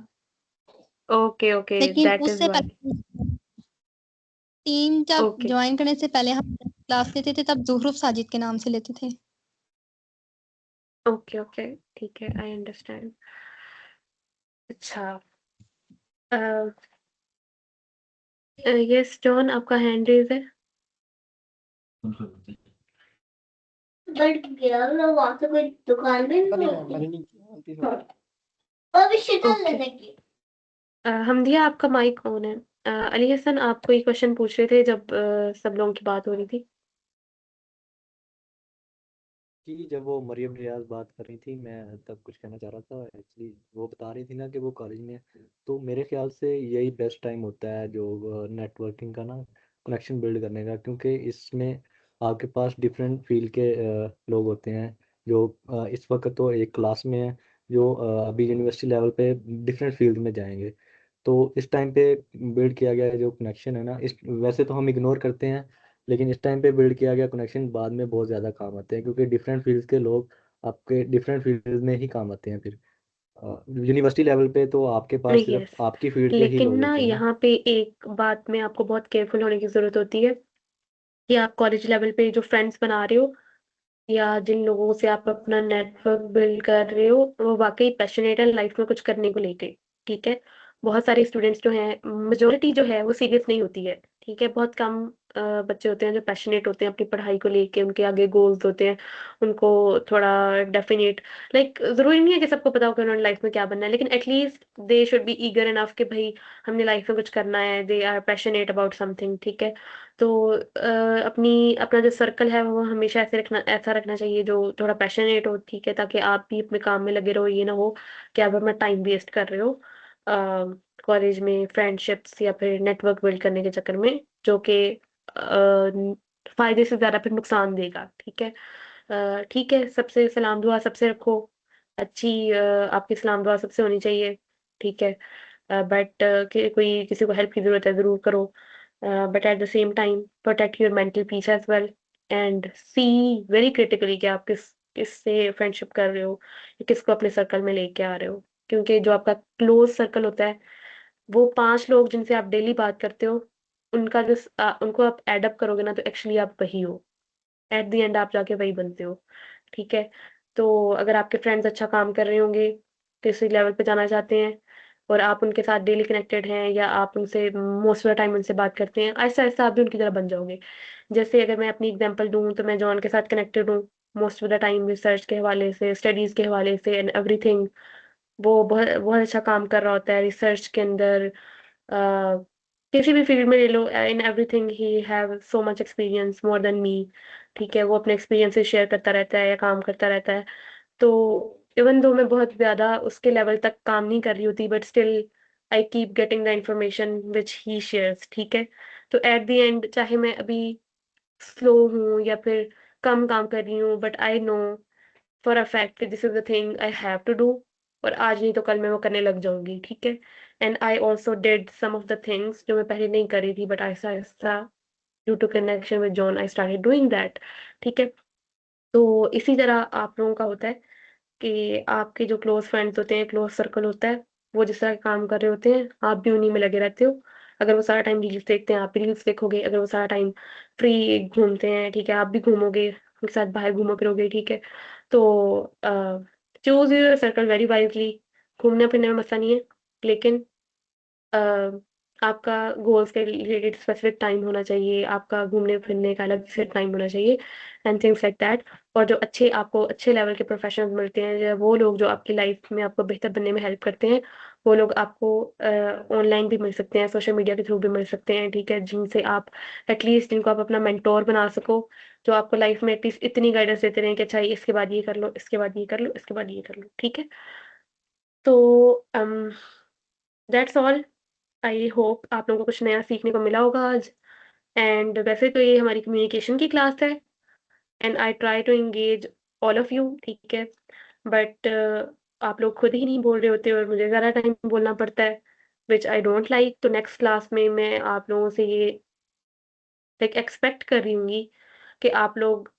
ओके, ओके, लेकिन दैट इज़ उससे व्हाई। पहले टीम जब ओके, ज्वाइन करने से पहले हम क्लास लेते थे, तब ज़ुहरुफ साजिद के नाम से लेते थे। ओके, ओके, ठीक है, आई अंडरस्टैंड। अच्छा, अ यस जॉन, आपका हैंड रेज़ है। पता नहीं मैम, मैंने नहीं किया गलती से। ओके। हमदिया, आपका माइक ऑन है। अली हसन, आप कोई क्वेश्चन पूछ रहे थे जब सब लोगों की बात हो रही थी? कि जब वो मरियम रियाज बात कर रही थी, मैं तब कुछ कहना चाह रहा था एक्चुअली। वो बता रही थी ना कि वो कॉलेज में है, तो मेरे ख्याल से यही बेस्ट टाइम होता है जो नेटवर्किंग का ना, कनेक्शन बिल्ड करने का, क्योंकि इसमें आपके पास डिफरेंट फील्ड के लोग होते हैं जो इस वक्त तो एक क्लास में है, जो अभी यूनिवर्सिटी लेवल पे डिफरेंट फील्ड में जाएंगे। तो इस टाइम पे बिल्ड किया गया जो कनेक्शन है ना, इस वैसे तो हम इग्नोर करते हैं, लेकिन इस टाइम पे बिल्ड किया गया कनेक्शन बाद में बहुत ज़्यादा काम आते हैं, क्योंकि डिफरेंट फील्ड्स के लोग आपके डिफरेंट फील्ड में ही काम आते हैं फिर। यूनिवर्सिटी लेवल पे तो आपके पास सिर्फ यस, आपकी फील्ड के ही लेकिन लोग ना होते हैं ना। यहाँ पे एक बात में आपको बहुत केयरफुल होने की ज़रूरत होती है कि आप कॉलेज लेवल पे जो फ्रेंड्स बना रहे हो या जिन लोगों से आप अपना नेटवर्क बिल्ड कर रहे हो, वो वाक़ई पैशनेट है लाइफ़ में कुछ करने को लेके, ठीक है? बहुत सारे स्टूडेंट्स जो हैं, मेजॉरिटी जो है वो सीरियस नहीं होती है, ठीक है? बहुत कम बच्चे होते हैं जो पैशनेट होते हैं अपनी पढ़ाई को लेके, उनके आगे गोल्स होते हैं, उनको थोड़ा डेफ़िनिट, लाइक ज़रूरी नहीं है कि सबको पता हो कि उन्होंने लाइफ़ में क्या बनना है, लेकिन at least they should be eager enough कि भई हमने लाइफ़ में कुछ करना है, they are passionate about something, ठीक है? तो अपना जो सर्कल है वो हमेशा ऐसा रखना चाहिए जो थोड़ा पैशनेट हो, ठीक है? ताकि आप भी अपने काम में लगे रहो, ये ना हो कि आप अपना टाइम वेस्ट कर रहे हो कॉलेज में फ्रेंडशिप्स या फिर नेटवर्क बिल्ड करने के चक्कर में, जो कि फ़ायदे से ज़्यादा फिर नुकसान देगा, ठीक है? ठीक है, सबसे सलाम दुआ सबसे रखो, अच्छी आपकी सलाम दुआ सबसे होनी चाहिए, ठीक है? बट कि कोई किसी को हेल्प की ज़रूरत है ज़रूर करो, but at the same time protect your mental peace as well and see very critically कि आप किससे फ्रेंडशिप कर रहे हो, या किसको अपने सर्कल में लेके आ रहे हो। क्योंकि जो आपका क्लोज़ सर्कल होता है, वो 5 लोग जिनसे आप डेली बात करते हो, उनको आप ऐड अप करोगे ना तो एक्चुअली आप वही हो। एट द एंड आप जाके वही बनते हो, ठीक है? तो अगर आपके फ्रेंड्स अच्छा काम कर रहे होंगे, किसी लेवल पे जाना चाहते हैं, और आप उनके साथ डेली कनेक्टेड हैं या आप उनसे मोस्ट ऑफ द टाइम उनसे बात करते हैं, ऐसा-ऐसा आप भी उनकी तरह बन जाओगे। जैसे अगर मैं अपनी एग्ज़ाम्पल दूँ तो मैं जॉन के साथ कनेक्टेड हूँ most of the time research के हवाले से, स्टडीज़ के हवाले से एंड एवरीथिंग। वो बहुत बहुत अच्छा काम कर रहा होता है रिसर्च के अंदर, किसी भी फील्ड में ले लो, in everything he have so much experience more than me. ठीक है, वो अपने एक्सपीरियंसेस शेयर करता रहता है या काम करता रहता है। तो इवन दो मैं बहुत ज़्यादा उसके लेवल तक काम नहीं कर रही होती, but still I keep getting the information which he shares. ठीक है, तो एट द एंड चाहे मैं अभी स्लो हूँ या फिर कम काम कर रही हूँ, but I know for a fact कि this is the thing I have to do, और आज नहीं तो कल मैं वो करने लग जाऊंगी। ठीक है, and I also did some of the things जो मैं पहले नहीं कर रही थी, बट ऐसा ऐसा due to connection with John I started doing that. ठीक है, तो इसी तरह आप लोगों का होता है कि आपके जो क्लोज फ्रेंड्स होते हैं, क्लोज सर्कल होता है, वो जिस तरह के काम कर रहे होते हैं, आप भी उन्हीं में लगे रहते हो। अगर वो सारा टाइम रील्स देखते हैं, आप भी रील्स देखोगे। अगर वो सारा टाइम फ्री घूमते हैं, ठीक है, आप भी घूमोगे, उनके साथ बाहर घूमो फिरोगे। ठीक है, तो choose your circle very wisely. घूमने फिरने में मसला नहीं है, लेकिन अ, आपका गोल्स के रिलेटेड स्पेसिफिक टाइम होना चाहिए, आपका घूमने-फिरने का अलग से टाइम होना चाहिए एंड थिंग्स लाइक दैट। और जो अच्छे आपको अच्छे लेवल के प्रोफेशनल्स मिलते हैं, या वो लोग जो आपकी लाइफ में आपको बेहतर बनने में हेल्प करते हैं, वो लोग आपको ऑनलाइन भी मिल सकते हैं, सोशल मीडिया के थ्रू भी मिल सकते हैं। ठीक है, जिनसे आप एटलीस्ट जिनको आप अपना मेंटोर बना सको, जो आपको लाइफ में एटलीस्ट इतनी गाइडेंस देते रहें कि अच्छा इसके बाद ये कर लो, इसके बाद ये कर लो, इसके बाद ये कर लो। ठीक है, तो दैट्स ऑल। आई होप आप लोगों को कुछ नया सीखने को मिला होगा आज। एंड वैसे तो ये हमारी कम्युनिकेशन की क्लास है and I try to engage all of you. ठीक है, बट आप लोग खुद ही नहीं बोल रहे होते और मुझे ज़्यादा टाइम बोलना पड़ता है, विच आई डोंट लाइक। तो नेक्स्ट क्लास में मैं आप लोगों से ये लाइक एक्सपेक्ट कर रही हूँगी कि आप लोग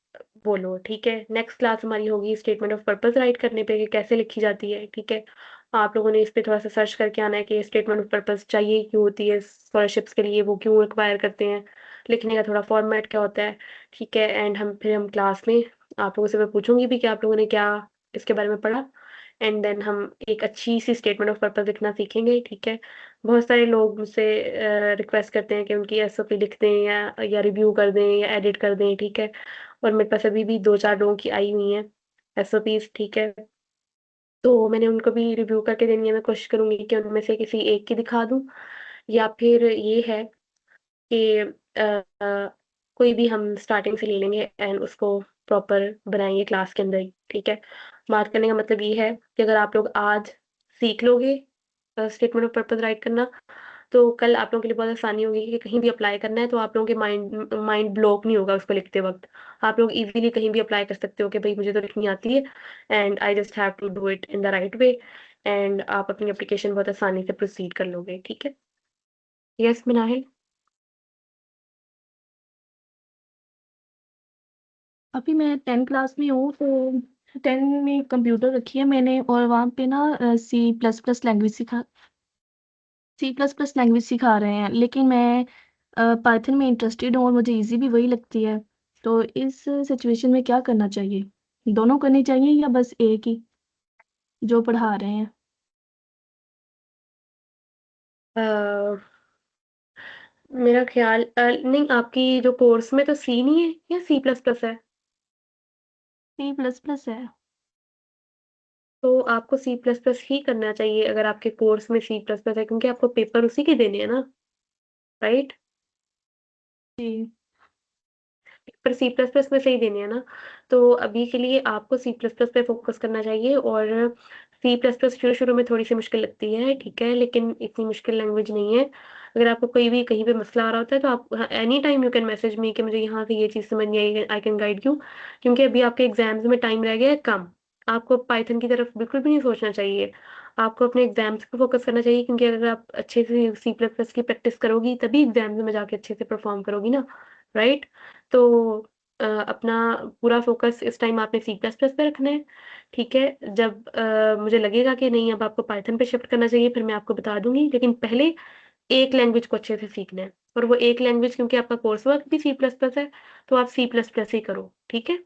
बोलो। ठीक है, नेक्स्ट क्लास हमारी होगी स्टेटमेंट ऑफ पर्पस राइट करने पे कि कैसे लिखी जाती है। ठीक है, आप लोगों ने इस पे थोड़ा-सा सर्च करके आना है कि स्टेटमेंट ऑफ पर्पस चाहिए क्यों होती है स्कॉलरशिप्स के लिए, वो क्यों रिक्वायर करते हैं, लिखने का थोड़ा फॉर्मेट क्या होता है। ठीक है, एंड हम क्लास में आप लोगों से मैं पूछूँगी भी कि आप लोगों ने क्या इसके बारे में पढ़ा, एंड देन हम एक अच्छी-सी स्टेटमेंट ऑफ पर्पस लिखना सीखेंगे। ठीक है, बहुत सारे लोग मुझसे रिक्वेस्ट करते हैं कि उनकी एसओपी लिख दें या रिव्यू कर दें या एडिट कर दें। ठीक है, और मेरे पास अभी भी 2-4 लोगों की आई हुई हैं एसओपीज़। ठीक है, तो मैंने उनको भी रिव्यू करके देनी है। मैं कोशिश करूँगी कि उनमें से किसी एक की दिखा दूँ, या फिर ये है कि कोई भी हम स्टार्टिंग से ले लेंगे एंड उसको प्रॉपर बनाएँगे क्लास के अंदर ही। ठीक है, बात करने का मतलब ये है कि अगर आप लोग आज सीख लोगे स्टेटमेंट ऑफ पर्पस राइट करना, तो कल आप लोगों के लिए बहुत आसानी होगी कि कहीं भी अप्लाई करना है तो आप लोगों के माइंड माइंड ब्लॉक नहीं होगा उसको लिखते वक़्त। आप लोग ईज़िली कहीं भी अप्लाई कर सकते हो कि भई मुझे तो लिखनी आती है and I just have to do it in the right way, and आप अपनी एप्लीकेशन बहुत आसानी से प्रोसीड कर लोगे। ठीक है? यस मिनाहिल? अभी मैं 10 क्लास में हूँ, तो 10 में कंप्यूटर रखी है मैंने, और वहाँ पे ना सी प्लस प्लस लैंग्वेज सिखा रहे हैं, लेकिन मैं पाइथन में इंटरेस्टेड हूँ और मुझे इजी भी वही लगती है। तो इस सिचुएशन में क्या करना चाहिए? दोनों करनी चाहिए या बस एक ही जो पढ़ा रहे हैं? अ, मेरा ख़्याल नहीं, आपकी जो कोर्स में तो सी नहीं है या सी प्लस प्लस है? C++ है। तो आपको सी प्लस प्लस ही करना चाहिए अगर आपके कोर्स में सी प्लस प्लस है, क्योंकि आपको पेपर उसी के देने हैं ना, राइट? जी। पर सी प्लस प्लस में से ही देने हैं ना, तो अभी के लिए आपको सी प्लस प्लस पे फ़ोकस करना चाहिए। और सी प्लस प्लस शुरू-शुरू में थोड़ी-सी मुश्किल लगती है, ठीक है? लेकिन इतनी मुश्किल लैंग्वेज नहीं है। अगर आपको कोई भी कहीं पे मसला आ रहा होता है तो आप any time you can message मी कि मुझे यहाँ से ये चीज़ समझ नहीं आई, आई कैन गाइड यू। क्योंकि अभी आपके एग्ज़ाम्स में टाइम रह गया है कम। आपको पाइथन की तरफ बिल्कुल भी नहीं सोचना चाहिए। आपको अपने एग्ज़ाम्स पे फ़ोकस करना चाहिए, क्योंकि अगर आप अच्छे से सी प्लस प्लस की प्रैक्टिस करोगी तभी एग्ज़ाम्स में जाके अच्छे से परफ़ॉर्म करोगी ना, राइट? तो अपना पूरा फ़ोकस इस टाइम आपने सी प्लस प्लस पे रखना है, ठीक है? जब मुझे लगेगा कि नहीं अब आपको पाइथन पे शिफ्ट करना चाहिए, फिर मैं आपको बता दूँगी, लेकिन पहले एक लैंग्वेज को अच्छे से सीखना है, और वो एक लैंग्वेज क्योंकि आपका कोर्स वर्क भी सी प्लस प्लस है, तो आप सी प्लस प्लस ही करो, ठीक है?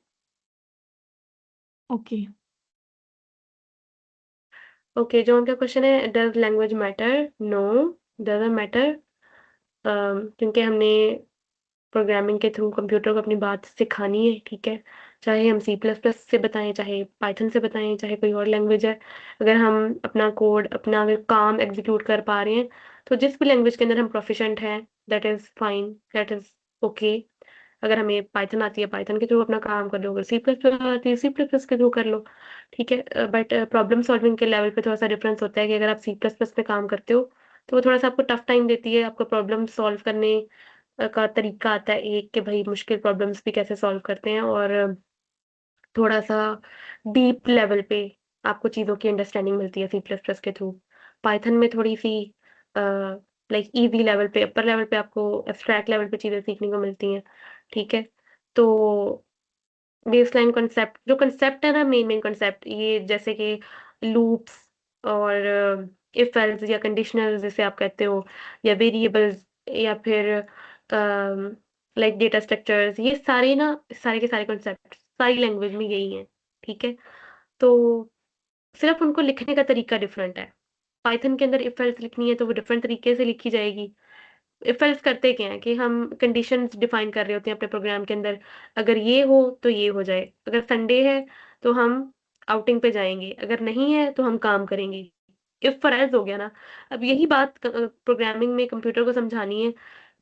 ओके। ओके, जो उनका क्वेश्चन है, does language matter? No, doesn't matter. क्योंकि हमने प्रोग्रामिंग के थ्रू कंप्यूटर को अपनी बात सिखानी है, ठीक है? चाहे हम सी प्लस प्लस से बताएँ, चाहे पाइथन से बताएँ, चाहे कोई और लैंग्वेज है। अगर हम अपना कोड, अपना अगर काम एग्ज़ीक्यूट कर पा रहे हैं, तो जिस भी लैंग्वेज के अंदर हम प्रोफिशिएंट हैं, that is fine, that is okay. अगर हमें पाइथन आती है, पाइथन के थ्रू अपना काम कर लो, अगर सी प्लस प्लस आती है, सी प्लस प्लस के थ्रू कर लो, ठीक है? बट प्रॉब्लम सॉल्विंग के लेवल पे थोड़ा-सा डिफरेंस होता है कि अगर आप सी प्लस प्लस में काम करते हो, तो वो थोड़ा-सा आपको टफ टाइम देती है, आपको प्रॉब्लम सॉल्व करने का तरीका आता है एक, कि भई मुश्किल प्रॉब्लम्स भी कैसे सॉल्व करते हैं, और थोड़ा-सा डीप लेवल पे आपको चीज़ों की अंडरस्टैंडिंग मिलती है सी प्लस प्लस के थ्रू। पाइथन में थोड़ी-सी अ, लाइक ईज़ी लेवल पे, अपर लेवल पे आपको एब्स्ट्रैक्ट लेवल पे चीज़ें सीखने को मिलती हैं, ठीक है? तो बेसलाइन कॉन्सेप्ट, जो कॉन्सेप्ट है ना, मेन कॉन्सेप्ट, ये जैसे कि लूप्स और इफ एल्स या कंडीशनल्स जिसे आप कहते हो, या वेरिएबल्स, या फिर लाइक डेटा स्ट्रक्चर्स, ये सारे ना, सारे के सारे कॉन्सेप्ट सारी लैंग्वेज में यही हैं, ठीक है? तो सिर्फ उनको लिखने का तरीका डिफरेंट है। पाइथन के अंदर इफ एल्स लिखनी है तो वो डिफरेंट तरीके से लिखी जाएगी। इफ एल्स करते क्या हैं कि हम कंडीशंस डिफाइन कर रहे होते हैं अपने प्रोग्राम के अंदर, अगर ये हो तो ये हो जाए, अगर संडे है तो हम आउटिंग पे जाएँगे, अगर नहीं है तो हम काम करेंगे। इफ फॉर एल्स हो गया ना। अब यही बात प्रोग्रामिंग में कंप्यूटर को समझानी है,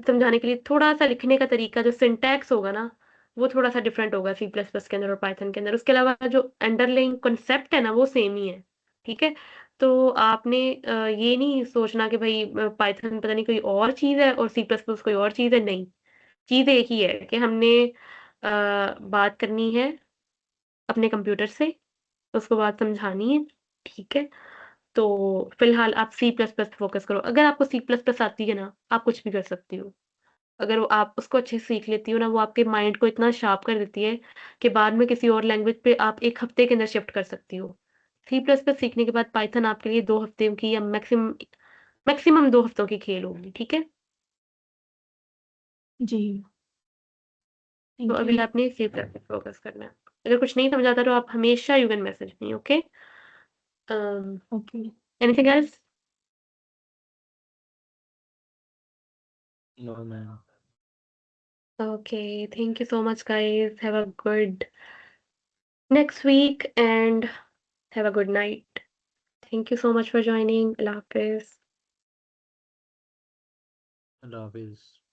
समझाने के लिए थोड़ा-सा लिखने का तरीका, जो सिंटैक्स होगा ना, वो थोड़ा-सा डिफरेंट होगा सी प्लस प्लस के अंदर और पाइथन के अंदर। उसके अलावा जो अंडरलाइंग कांसेप्ट है ना, वो सेम ही है, ठीक है? तो आपने ये नहीं सोचना कि भई पाइथन पता नहीं कोई और चीज़ है और सी प्लस प्लस कोई और चीज़ है, नहीं। चीज़ एक ही है कि हमने बात करनी है अपने कंप्यूटर से, उसको बात समझानी है, ठीक है? तो फिलहाल आप सी प्लस प्लस फ़ोकस करो। अगर आपको सी प्लस प्लस आती है ना, आप कुछ भी कर सकती हो। अगर वो आप उसको अच्छे से सीख लेती हो ना, वो आपके माइंड को इतना शार्प कर देती है कि बाद में किसी और लैंग्वेज पे आप 1 हफ्ते के अंदर शिफ्ट कर सकती हो। सी प्लस प्लस सीखने के बाद पाइथन आपके लिए 2 हफ्ते की, या मैक्सिमम 2 हफ्तों की खेल होगी, ठीक है? जी, तो थैंक अभी यू। आपने सी प्लस पे फ़ोकस करना है। अगर कुछ नहीं समझ आता तो आप हमेशा you can message me, okay? Um, okay, anything else? No ma'am. Okay, thank you so much, guys. Have a good next week and have a good night. Thank you so much for joining. Allah Hafiz. अल्लाह हाफिज़।